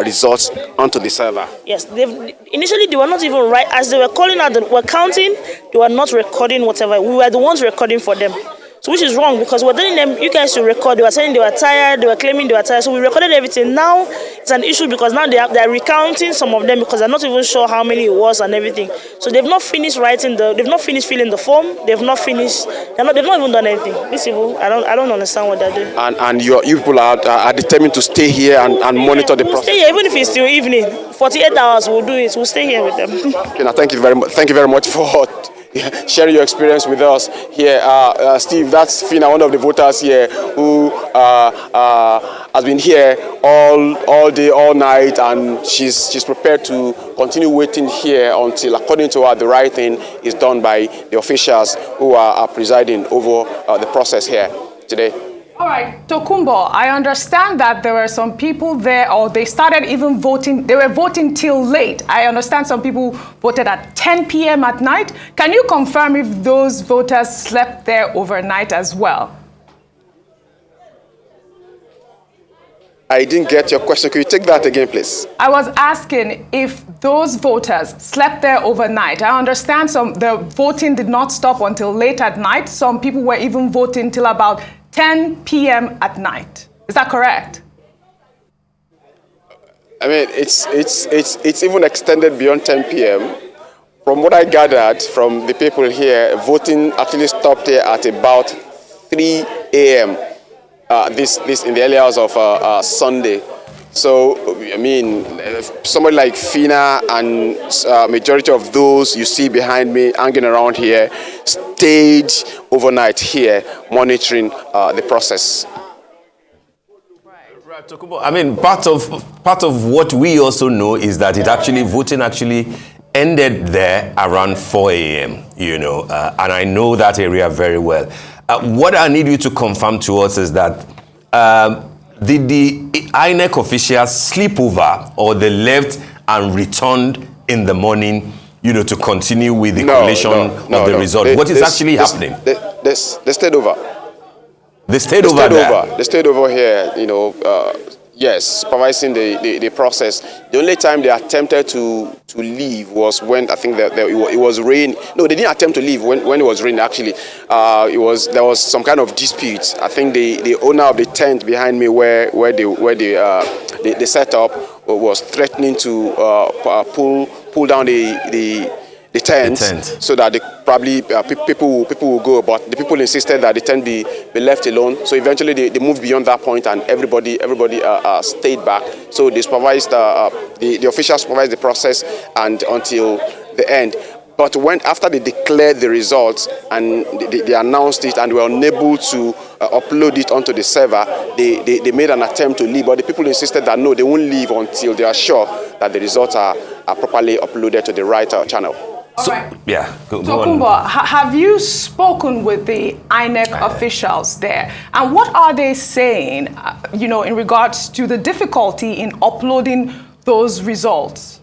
results onto the server. Yes, initially they were not even right. As they were calling out, were counting, they were not recording whatever. We were the ones recording for them. So which is wrong, because we're telling them, you guys should record. They were saying they were tired, they were claiming they were tired. So we recorded everything. Now it's an issue because now they're recounting some of them because they're not even sure how many it was and everything. So they've not finished they've not finished filling the form. They've not even done anything. These people, I don't understand what they're doing. And you people are determined to stay here and monitor the process. Stay here, even if it's still evening. 48 hours, we'll do it. We'll stay here with them. Okay, now thank you very much for sharing your experience with us here. Steve, that's Fina, one of the voters here who has been here all day, all night, and she's prepared to continue waiting here until, according to her, the right thing is done by the officials who are presiding over the process here today. All right, Tokumbo, I understand that there were some people there, or they started even voting, they were voting till late. I understand some people voted at 10 p.m. at night. Can you confirm if those voters slept there overnight as well? I didn't get your question. Could you take that again, please? I was asking if those voters slept there overnight. I understand the voting did not stop until late at night. Some people were even voting till about 10 p.m. at night. Is that correct? I mean, it's even extended beyond 10 p.m. From what I gathered from the people here, voting actually stopped here at about 3 a.m. This in the early hours of Sunday. So, I mean, somebody like Fina and majority of those you see behind me hanging around here stayed overnight here monitoring the process. Right, Tokunbo. I mean, part of what we also know is that voting actually ended there around 4 a.m., you know, and I know that area very well. What I need you to confirm to us is that did the INEC officials sleep over, or they left and returned in the morning, you know, to continue with the collation of the result? What is actually happening? They stayed over. They stayed over there? They stayed over here, you know, yes, supervising the process. The only time they attempted to leave was when I think that it was rain. No, they didn't attempt to leave when it was raining. Actually, there was some kind of dispute. I think the owner of the tent behind me, where they set up, was threatening to pull down the tent so that people will go, but the people insisted that the tent be left alone. So eventually they moved beyond that point, and everybody stayed back. So they supervised the officials supervised the process and until the end. But after they declared the results and they announced it and were unable to upload it onto the server, they made an attempt to leave, but the people insisted that no, they won't leave until they are sure that the results are properly uploaded to the right channel. So, yeah, go Tokunbo, have you spoken with the INEC officials there? And what are they saying, you know, in regards to the difficulty in uploading those results?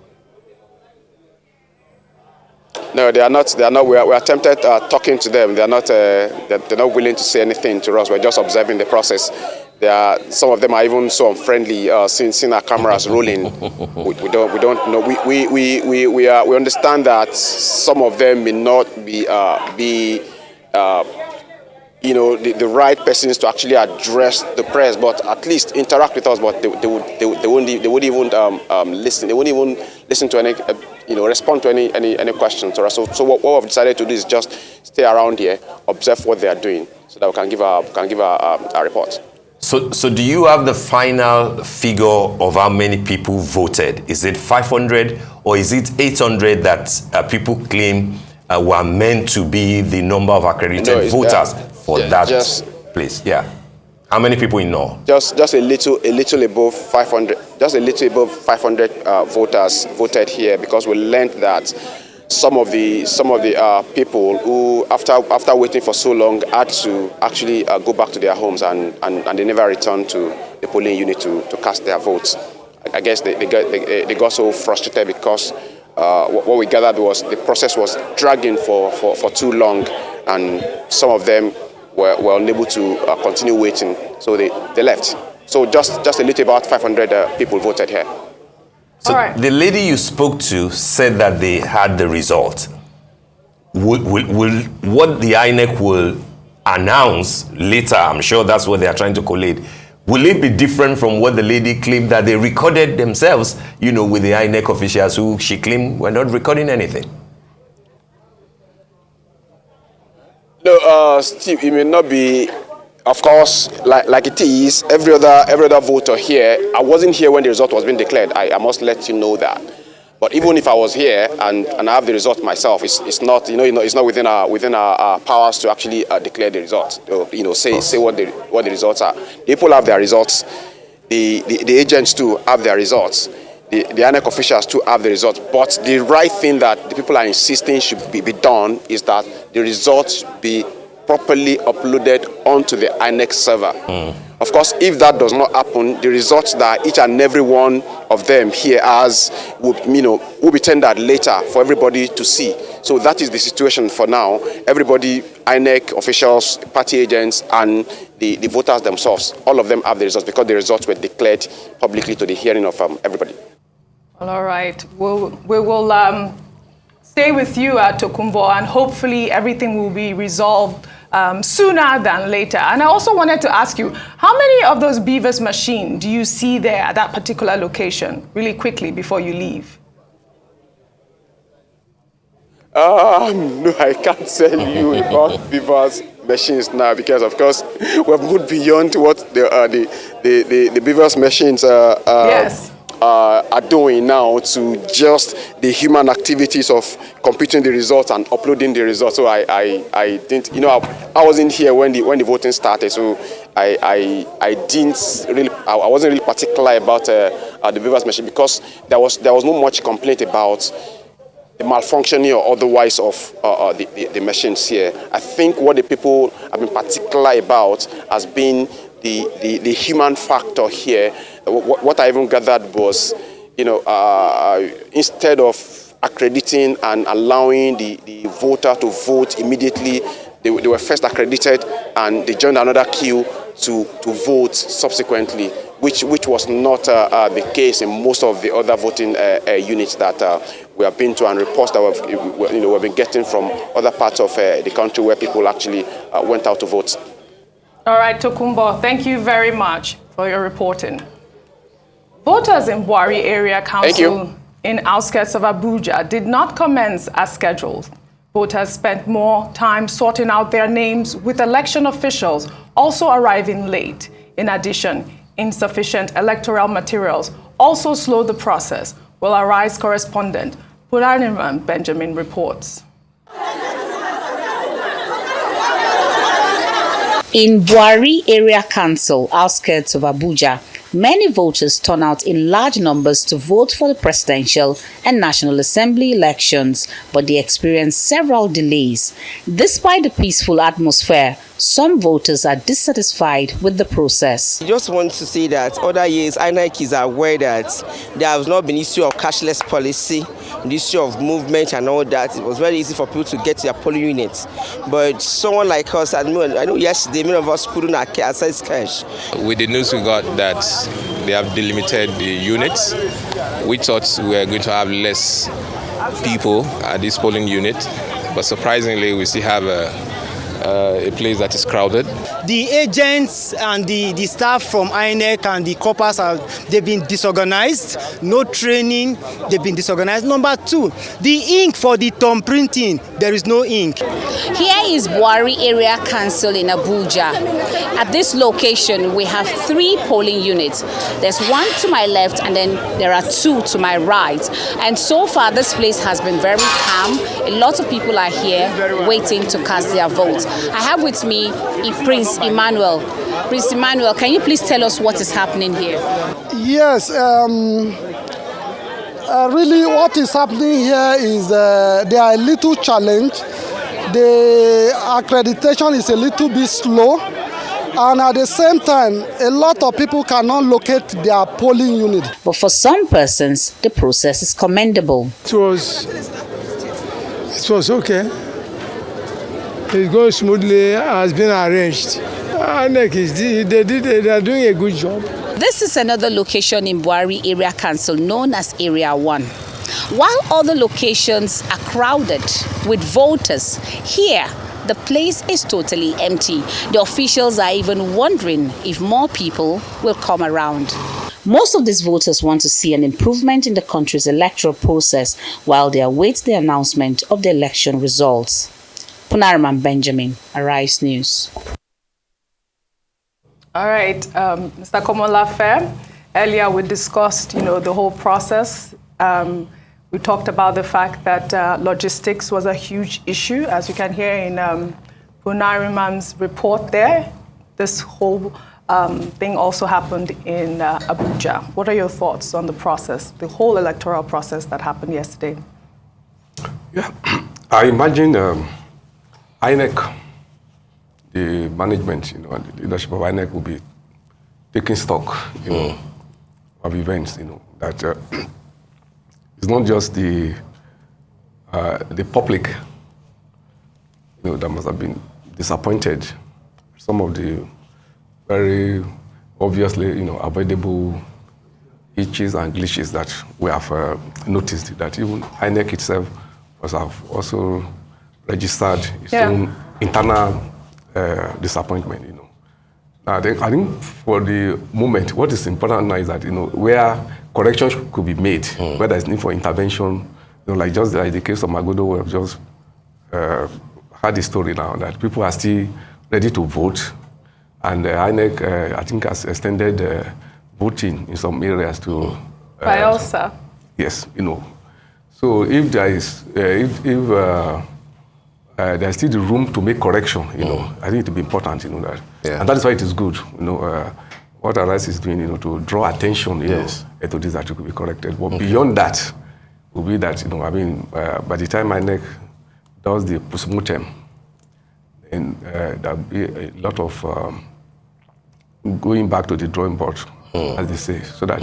No, they are not. We attempted talking to them. They're not willing to say anything to us. We're just observing the process. Some of them are even so unfriendly. Seeing our cameras rolling, we don't know. We understand that some of them may not be you know, the right persons to actually address the press, but at least interact with us. But they wouldn't even listen. They wouldn't even listen to any, you know, respond to any questions to us. So what we've decided to do is just stay around here, observe what they are doing, so that we can give a report. So do you have the final figure of how many people voted? Is it 500 or is it 800 that people claim were meant to be the number of accredited voters for that place? Yeah. How many people in all? Just a little above 500. Just a little above 500 voters voted here, because we learned that some of the people who, after waiting for so long, had to actually go back to their homes, and they never returned to the polling unit to cast their votes. I guess they got so frustrated because what we gathered was the process was dragging for too long, and some of them were unable to continue waiting, so they left. So just a little about 500 people voted here. So the lady you spoke to said that they had the result. Will what the INEC will announce later, I'm sure that's what they are trying to collate, will it be different from what the lady claimed that they recorded themselves, you know, with the INEC officials who she claimed were not recording anything? No, Steve, it may not be, of course, like it is. Every other voter here. I wasn't here when the result was being declared. I must let you know that. But even if I was here and I have the result myself, it's not, you know, it's not within our powers to actually declare the results. You know, say what the results are. The people have their results. The agents too have their results. The INEC officials too have the results. But the right thing that the people are insisting should be done is that the results be properly uploaded onto the INEC server. Of course, if that does not happen, the results that each and every one of them here has will be tendered later for everybody to see. So that is the situation for now. Everybody, INEC officials, party agents, and the voters themselves, all of them have the results because the results were declared publicly to the hearing of everybody. Well, all right. We will stay with you at Tokunbo, and hopefully everything will be resolved sooner than later. And I also wanted to ask you, how many of those beavers machines do you see there at that particular location, really quickly before you leave? No, I can't tell you about Beaver's machines now because, of course, we've moved beyond what the Beaver's machines are doing now to just the human activities of computing the results and uploading the results. So I didn't, you know, I wasn't here when the voting started, so I wasn't really particular about the Beaver's machine because there was not much complaint about the malfunctioning or otherwise of the machines here. I think what the people have been particular about has been the human factor here. What I even gathered was, you know, instead of accrediting and allowing the voter to vote immediately, they were first accredited and they joined another queue to vote subsequently, which was not the case in most of the other voting units that we have been to, and reports that we've been getting from other parts of the country where people actually went out to vote. All right, Tokumbo, thank you very much for your reporting. Voters in Bwari Area Council in outskirts of Abuja did not commence as scheduled. Voters spent more time sorting out their names, with election officials also arriving late. In addition, insufficient electoral materials also slowed the process. Will Arise correspondent Bwari Benjamin reports. In Bwari Area Council, outskirts of Abuja, many voters turn out in large numbers to vote for the presidential and National Assembly elections, but they experience several delays. Despite the peaceful atmosphere, some voters are dissatisfied with the process. I just want to say that other years, INEC is aware that there has not been issue of cashless policy, the issue of movement and all that. It was very easy for people to get to their polling units. But someone like us, I know yesterday, many of us couldn't access cash. With the news we got that they have delimited the units, we thought we were going to have less people at this polling unit, but surprisingly we still have a place that is crowded. The agents and the staff from INEC and the corpers, they've been disorganized, no training, they've been disorganized. Number two, the ink for the thumb printing, there is no ink. Here is Bwari Area Council in Abuja. At this location, we have 3 polling units. There's one to my left and then there are 2 to my right. And so far, this place has been very calm. A lot of people are here waiting to cast their votes. I have with me Prince Emmanuel. Prince Emmanuel, can you please tell us what is happening here? Yes, really what is happening here is there are a little challenge. The accreditation is a little bit slow, and at the same time, a lot of people cannot locate their polling unit. But for some persons, the process is commendable. It was okay. It's going smoothly, has been arranged. They are doing a good job. This is another location in Bwari Area Council known as Area 1. While other locations are crowded with voters, here the place is totally empty. The officials are even wondering if more people will come around. Most of these voters want to see an improvement in the country's electoral process while they await the announcement of the election results. Bwari Benjamin, Arise News. All right, Mr. Komolafe, earlier we discussed, the whole process. We talked about the fact that logistics was a huge issue, as you can hear in Bwari's report there. This whole thing also happened in Abuja. What are your thoughts on the process, the whole electoral process that happened yesterday? Yeah, I imagine INEC, the management, and the leadership of INEC will be taking stock, of events, that it's not just the public, that must have been disappointed. Some of the very obviously, avoidable hitches and glitches that we have noticed, that even INEC itself must have also registered its own internal disappointment, Now, I think for the moment, what is important now is that, where corrections could be made, where there's need for intervention, like just like the case of Magodo, we have just had the story now that people are still ready to vote, and INEC, I think, has extended voting in some areas to Bayelsa. Yes, So if there is, if there's still the room to make correction, I think it will be important, that, and that is why it is good, what Arise is doing, to draw attention, to this that it could be corrected. But beyond that, will be that, by the time INEC does the postmortem, and there'll be a lot of going back to the drawing board, as they say, so that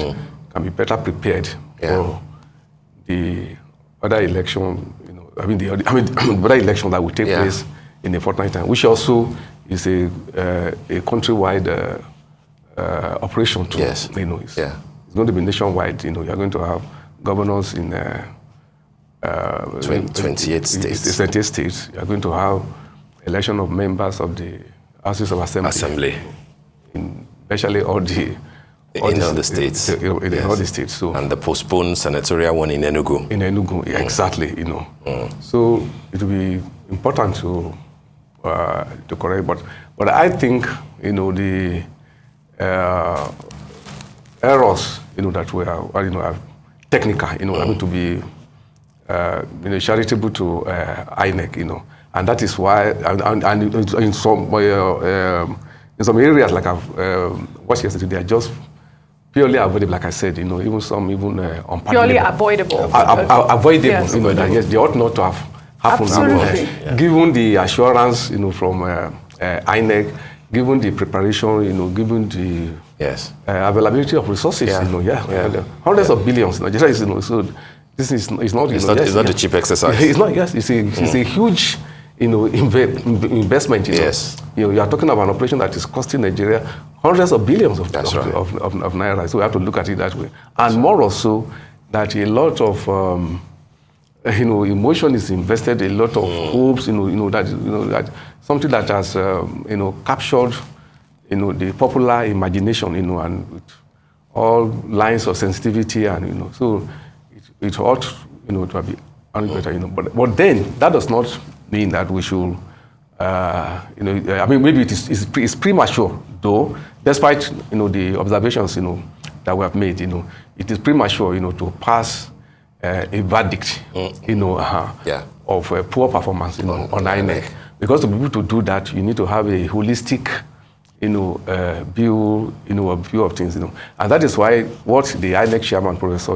can be better prepared for the other election, the other election that will take place in a fortnight time, which also is a countrywide operation too. Yes. It's going to be nationwide. You're going to have governors in 28 states. 28 states. You're going to have election of members of the Houses of Assembly. In virtually all the states. In all the states. So, and the postponed senatorial one in Enugu. In Enugu, exactly. So it will be important to correct. But I think the errors that we are technical. Having to be charitable to INEC. And that is why, and in some areas like I've watched yesterday, they are just purely avoidable, like I said, even some unpardonable. Purely avoidable. Avoidable, yes. That they ought not to have happened. Absolutely. Given the assurance, from INEC, given the preparation, given the availability of resources, hundreds of billions. So this is not. It's not a cheap exercise. It's not. Yes, it's a huge. Investment. Yes. You are talking about an operation that is costing Nigeria hundreds of billions of naira. So we have to look at it that way. And more also, that a lot of emotion is invested, a lot of hopes. That something that has captured the popular imagination. And with all lines of sensitivity and so it ought to be better. But then that does not mean that we should, maybe it's premature, though, despite, the observations, that we have made, it is premature, to pass a verdict, of poor performance, on INEC. Because to be able to do that, you need to have a holistic, view, view of things, And that is why what the INEC chairman, Professor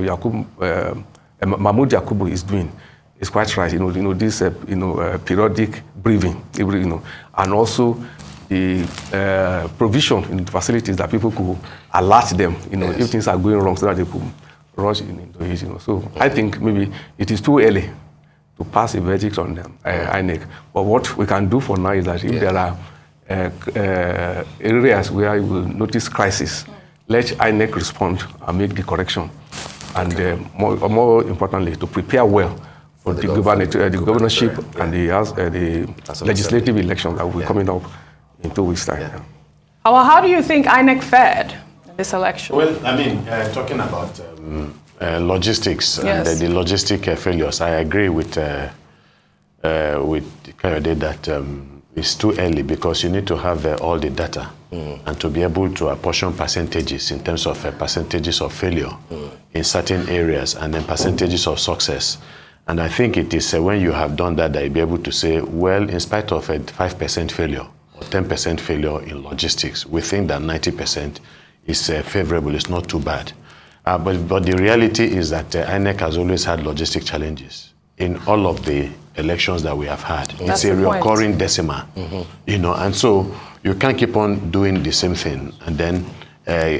Mahmoud Yakubu, is doing is quite right. This periodic briefing, and also the provision in the facilities that people could alert them, if things are going wrong, so that they could rush into it. So I think maybe it is too early to pass a verdict on them, INEC. But what we can do for now is that if there are areas where you will notice crisis, let INEC respond and make the correction. And more importantly, to prepare well for the governorship and the legislative election that will be coming up in 2 weeks' time. How do you think INEC fared in this election? Well, talking about logistics and the logistic failures, I agree with Kayode that it's too early because you need to have all the data and to be able to apportion percentages in terms of percentages of failure in certain areas and then percentages of success. And I think it is when you have done that you'll be able to say, well, in spite of a 5% failure or 10% failure in logistics, we think that 90% is favorable, it's not too bad. But the reality is that INEC has always had logistic challenges in all of the elections that we have had. That's it's a recurring decimal, and so you can't keep on doing the same thing and then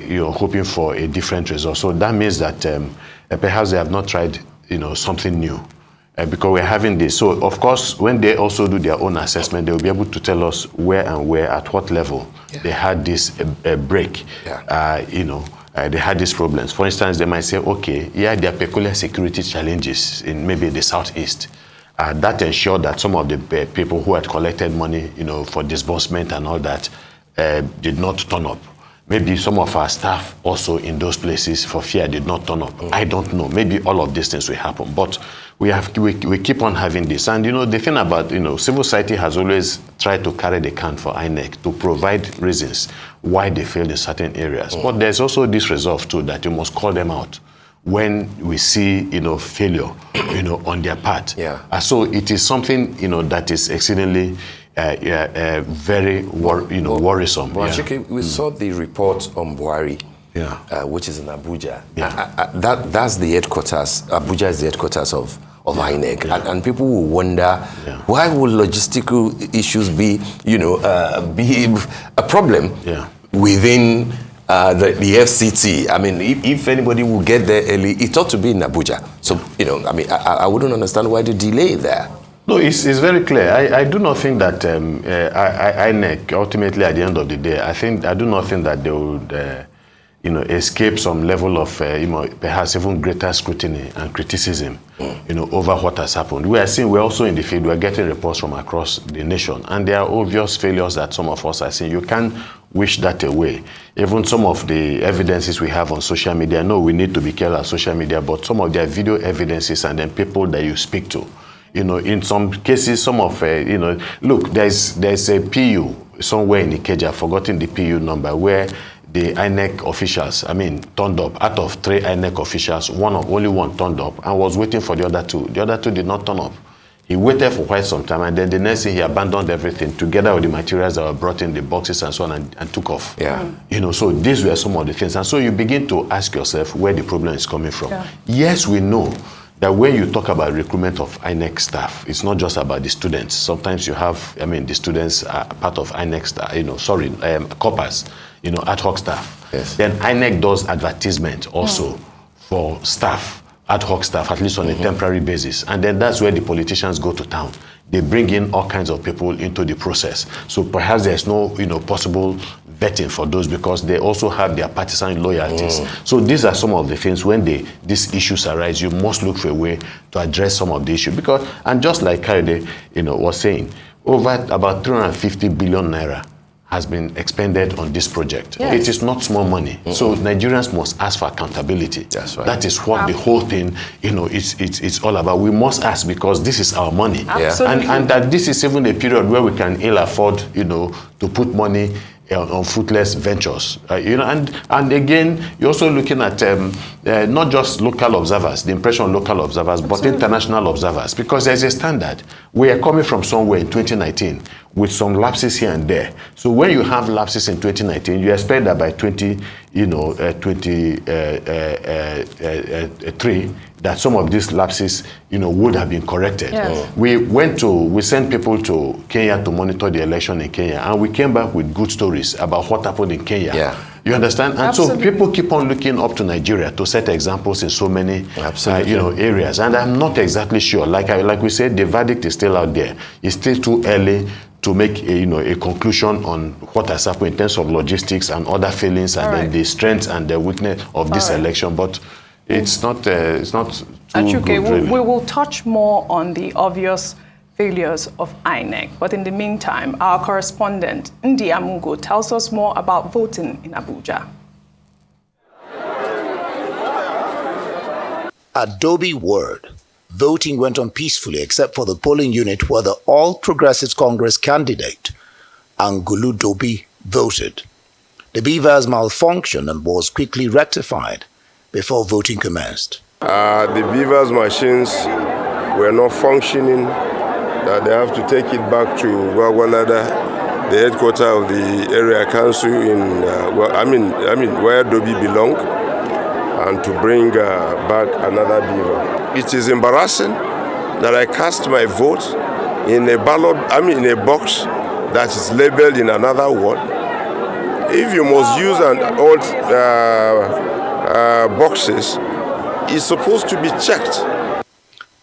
you're hoping for a different result. So that means that perhaps they have not tried something new because we're having this. So of course, when they also do their own assessment, they'll be able to tell us where at what level they had this break, they had these problems. For instance, they might say, okay, there are peculiar security challenges in maybe the southeast. That ensured that some of the people who had collected money, for disbursement and all that, did not turn up. Maybe some of our staff also in those places for fear did not turn up. I don't know. Maybe all of these things will happen. But we keep on having this. And, the thing about, civil society has always tried to carry the can for INEC to provide reasons why they failed in certain areas. But there's also this resolve, too, that you must call them out when we see, failure, on their part. So it is something, that is exceedingly very worrisome. But we saw the report on Bwari, which is in Abuja. That's the headquarters. Abuja is the headquarters of INEC, and people will wonder why would logistical issues be a problem within the FCT. I mean, if anybody will get there early, it ought to be in Abuja. So I wouldn't understand why the delay there. No, it's very clear. I do not think that INEC, ultimately at the end of the day, I do not think that they would, escape some level of, perhaps even greater scrutiny and criticism, over what has happened. We're also in the field. We're getting reports from across the nation, and there are obvious failures that some of us are seeing. You can't wish that away. Even some of the evidences we have on social media, I know we need to be careful on social media, but some of their video evidences and then people that you speak to, in some cases, some of, look, there's a PU somewhere in Ikeja, I've forgotten the PU number, where the INEC officials, turned up. Out of 3 INEC officials, only one turned up and was waiting for the other 2. The other 2 did not turn up. He waited for quite some time, and then the next thing he abandoned everything together with the materials that were brought in, the boxes and so on, and took off. So these were some of the things. And so you begin to ask yourself where the problem is coming from. Yes, we know that when you talk about recruitment of INEC staff, it's not just about the students. Sometimes you have, the students are part of INEC staff, corpers, ad hoc staff. Then INEC does advertisement also for staff, ad hoc staff, at least on a temporary basis. And then that's where the politicians go to town. They bring in all kinds of people into the process. So perhaps there's no, possible vetting for those because they also have their partisan loyalties. So these are some of the things when these issues arise, you must look for a way to address some of the issues. Because, and just like Kaide, was saying, over about 350 billion naira has been expended on this project. It is not small money. So Nigerians must ask for accountability. That's right. That is what the whole thing, it's all about. We must ask because this is our money. And that this is even a period where we can ill afford, to put money on fruitless ventures, and again, you're also looking at not just local observers, the impression of local observers, but international observers, because there's a standard. We are coming from somewhere in 2019 with some lapses here and there. So when you have lapses in 2019, you expect that by 2023, that some of these lapses, would have been corrected. We sent people to Kenya to monitor the election in Kenya, and we came back with good stories about what happened in Kenya. You understand? And so people keep on looking up to Nigeria to set examples in so many, areas. And I'm not exactly sure. Like we said, the verdict is still out there. It's still too early to make a conclusion on what has happened in terms of logistics and other failings, and then the strength and the weakness of this election. But it's not too good, really. We will touch more on the obvious failures of INEC. But in the meantime, our correspondent, Ndi Amugo, tells us more about voting in Abuja. Adobe word. Voting went on peacefully except for the polling unit where the All Progressives Congress candidate, Angulu Dobi, voted. The beavers malfunctioned and was quickly rectified before voting commenced. The beavers machines were not functioning, that they have to take it back to Gwagwalada, the headquarters of the area council in, where Dobi belonged, and to bring back another beaver. It is embarrassing that I cast my vote in a ballot, in a box that is labeled in another word. If you must use an old boxes, it's supposed to be checked.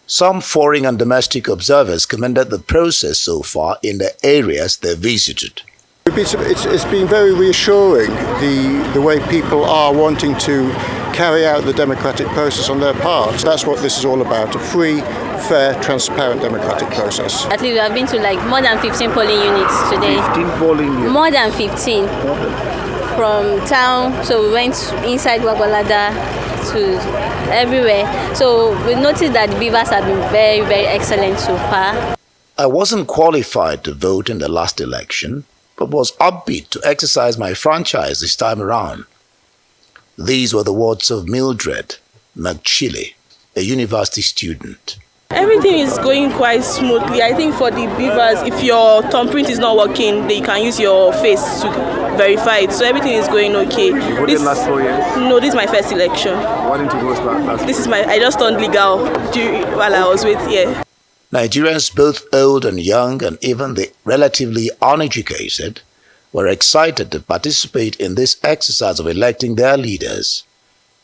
Some foreign and domestic observers commended the process so far in the areas they visited. It's been very reassuring, the way people are wanting to carry out the democratic process on their part. That's what this is all about, a free, fair, transparent democratic process. At least we have been to more than 15 polling units today. 15 polling units? More than 15. From town, so we went inside Gwagwalada, to everywhere. So we noticed that the beavers have been very, very excellent so far. I wasn't qualified to vote in the last election, but was upbeat to exercise my franchise this time around. These were the words of Mildred McChile, a university student. Everything is going quite smoothly. I think for the beavers, if your thumbprint is not working, they can use your face to verify it. So everything is going okay. You voted last 4 years? No, this is my first election. Why didn't you vote last? I just turned legal while I was with here. Nigerians, both old and young, and even the relatively uneducated, were excited to participate in this exercise of electing their leaders.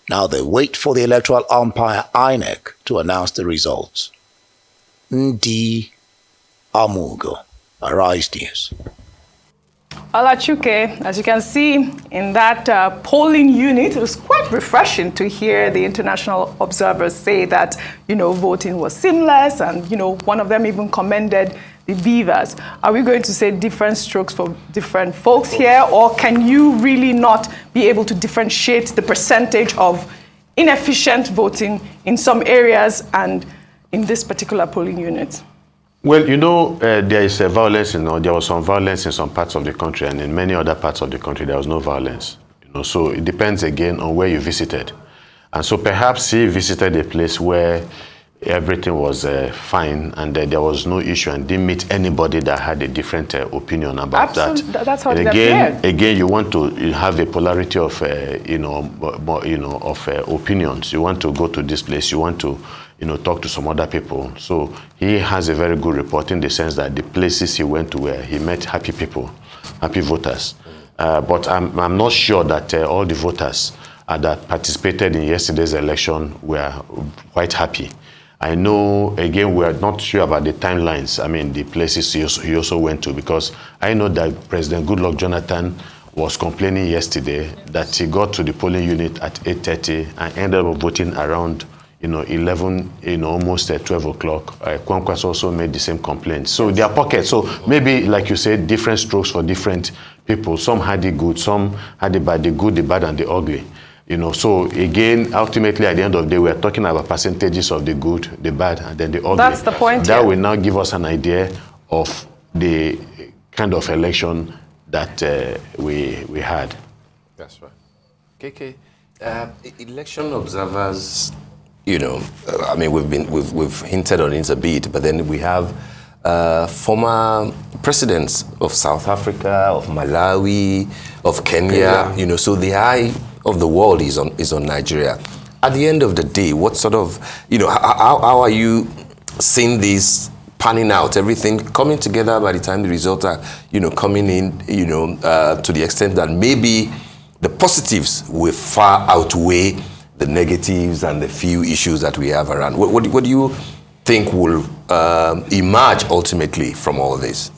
Now they wait for the electoral umpire INEC to announce the results. Ndi Amugo, Arise News. Olachuke, as you can see in that polling unit, it was quite refreshing to hear the international observers say that, voting was seamless, and, one of them even commended the beavers. Are we going to say different strokes for different folks here, or can you really not be able to differentiate the percentage of inefficient voting in some areas and in this particular polling unit? Well, there is a violence, there was some violence in some parts of the country, and in many other parts of the country there was no violence. So it depends again on where you visited. And so perhaps he visited a place where everything was fine and there was no issue and didn't meet anybody that had a different opinion about that. That's how and again, you want to have a polarity of, opinions. You want to go to this place. You want to, talk to some other people. So he has a very good report in the sense that the places he went to where he met happy people, happy voters. But I'm not sure that all the voters that participated in yesterday's election were quite happy. I know, again, we are not sure about the timelines, the places he also went to, because I know that President Goodluck Jonathan was complaining yesterday that he got to the polling unit at 8:30 and ended up voting around 11, almost at 12 o'clock. Kwankwas also made the same complaint. So there are pockets. So maybe, like you said, different strokes for different people. Some had it good, some had it bad, the good, the bad, and the ugly. So again, ultimately, at the end of the day, we're talking about percentages of the good, the bad, and then the ugly. That's the point. That will now give us an idea of the kind of election that we had. That's right. KK, election observers, we've hinted on it a bit, but then we have former presidents of South Africa, of Malawi, of Kenya. So the eye of the world is on Nigeria. At the end of the day, what sort of, how are you seeing this panning out, everything coming together by the time the results are, coming in, to the extent that maybe the positives will far outweigh the negatives and the few issues that we have around? What do you think will emerge ultimately from all this?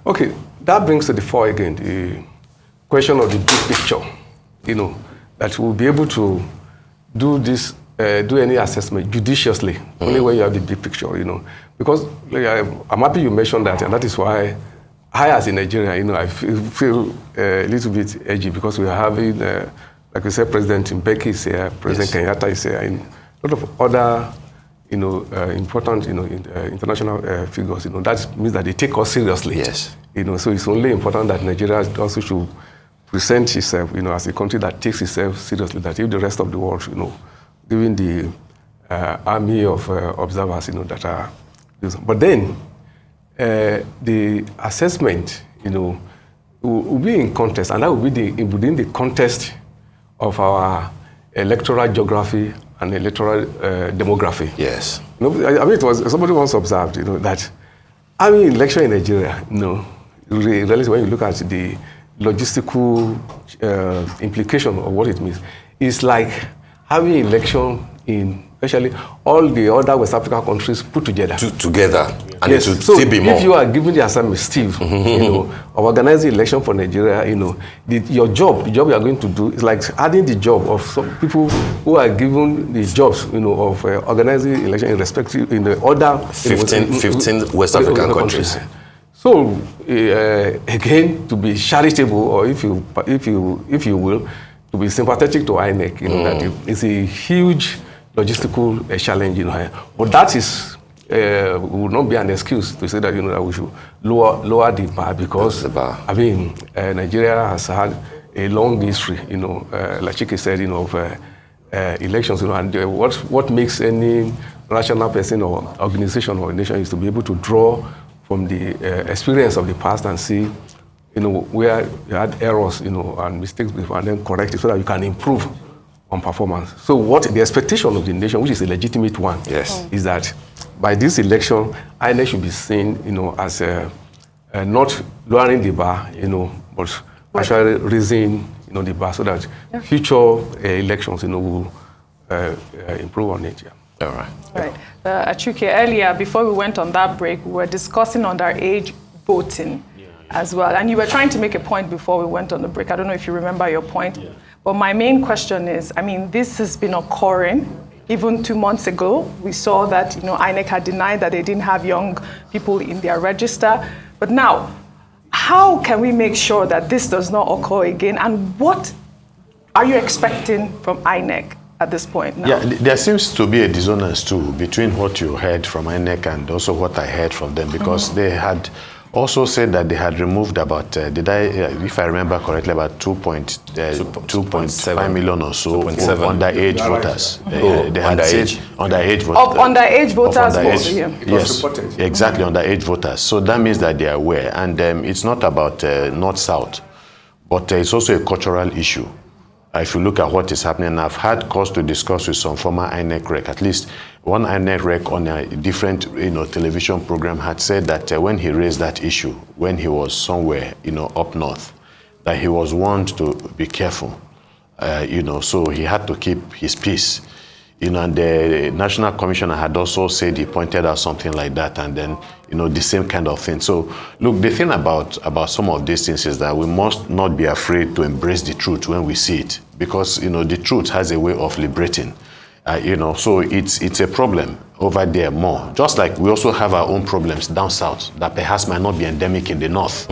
Okay, that brings to the fore again the question of the big picture, that we'll be able to do this, do any assessment judiciously, only when you have the big picture, Because I'm happy you mentioned that, and that is why I, as in Nigeria, I feel a little bit edgy, because we are having, like we said, President Mbeki is here, President Kenyatta is here, and a lot of other, important, international figures. That means that they take us seriously. Yes. So it's only important that Nigeria also should present itself, as a country that takes itself seriously. That if the rest of the world, given the army of observers, that are, but then the assessment, will be in context, and that will be within the context of our electoral geography and electoral demography. Yes. It was somebody once observed, that having election in Nigeria, really, when you look at the logistical implication of what it means, it's like having election in especially all the other West African countries put together. And yes. it would So still be more. If you are given the assignment, Steve, of organizing election for Nigeria, your job, the job you are going to do is like adding the job of some people who are given the jobs, of organizing election in the other 15 West African countries. So again, to be charitable, or if you will, to be sympathetic to INEC, that it's a huge logistical challenge, But that is would not be an excuse to say that that we should lower the bar, because Nigeria has had a long history, like Chike said, of elections, and what makes any rational person or organization or nation is to be able to draw from the experience of the past and see, where you had errors, and mistakes before, and then correct it so that you can improve on performance. So what the expectation of the nation, which is a legitimate one, is that by this election, INEC should be seen, as not lowering the bar, but actually raising, the bar, so that future elections, will improve on it. All right. Right. Achuke, earlier, before we went on that break, we were discussing underage voting as well. And you were trying to make a point before we went on the break. I don't know if you remember your point. But my main question is, this has been occurring. Even 2 months ago, we saw that, INEC had denied that they didn't have young people in their register. But now, how can we make sure that this does not occur again? And what are you expecting from INEC at this point now? Yeah, there seems to be a dissonance too between what you heard from INEC and also what I heard from them, because they had also said that they had removed about, if I remember correctly, about 2.5 million or so underage voters. They had said underage voters. Of underage voters? Yes, exactly, underage voters. So that means that they are aware. And it's not about North-South, but it's also a cultural issue. If you look at what is happening, I've had cause to discuss with some former INEC rec. At least one INEC rec on a different television program had said that when he raised that issue, when he was somewhere up north, that he was warned to be careful, so he had to keep his peace. And the National Commissioner had also said, he pointed out something like that, and then, the same kind of thing. So, look, the thing about some of these things is that we must not be afraid to embrace the truth when we see it, because, the truth has a way of liberating. So it's a problem over there more. Just like we also have our own problems down south that perhaps might not be endemic in the north.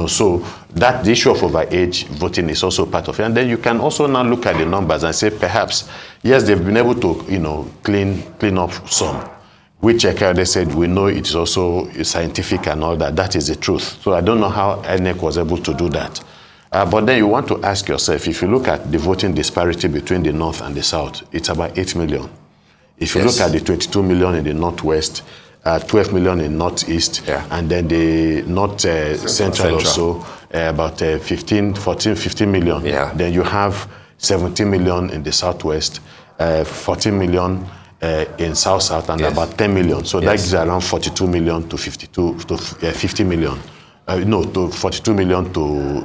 So that the issue of overage voting is also part of it. And then you can also now look at the numbers and say perhaps, yes, they've been able to, clean up some, which they said we know it is also scientific and all that. That is the truth. So I don't know how INEC was able to do that. But then you want to ask yourself, if you look at the voting disparity between the North and the South, it's about 8 million. If you look at the 22 million in the Northwest, 12 million in Northeast, and then the North Central also, about 15 million. Then you have 17 million in the Southwest, 14 million in South, and about 10 million. So that gives around 42 million to 50 million. To 42 million to,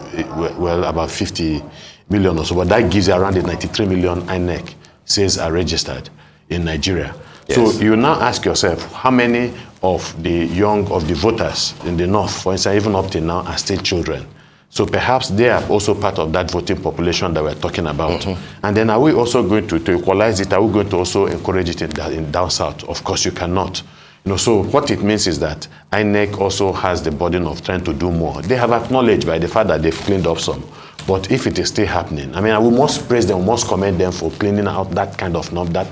about 50 million or so. But that gives around the 93 million INEC says are registered in Nigeria. So you now ask yourself, how many of the voters in the North, for instance, even up till now, are still children? So perhaps they are also part of that voting population that we're talking about. And then are we also going to equalize it? Are we going to also encourage it in down south? Of course you cannot. So what it means is that INEC also has the burden of trying to do more. They have acknowledged by the fact that they've cleaned up some. But if it is still happening, we must praise them, we must commend them for cleaning out that kind of number.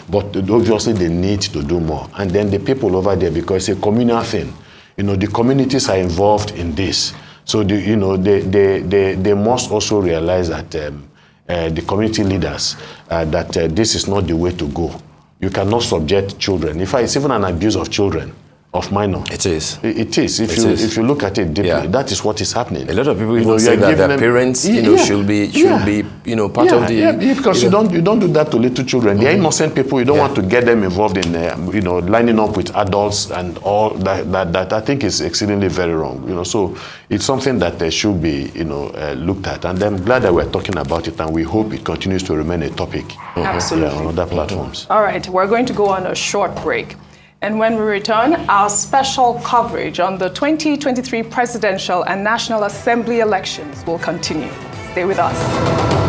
But obviously they need to do more. And then the people over there, because it's a communal thing, the communities are involved in this. So they must also realize that the community leaders, that this is not the way to go. You cannot subject children. In fact, it's even an abuse of children, of minors. It is. It is. If you look at it deeply, that is what is happening. A lot of people even say that their parents, should be, part of the. Because you don't do that to little children. They are innocent people. You don't want to get them involved in, lining up with adults and all that. I think is exceedingly very wrong. So it's something that should be, looked at. And I'm glad that we're talking about it, and we hope it continues to remain a topic. Absolutely. On other platforms. All right, we're going to go on a short break. And when we return, our special coverage on the 2023 presidential and National Assembly elections will continue. Stay with us.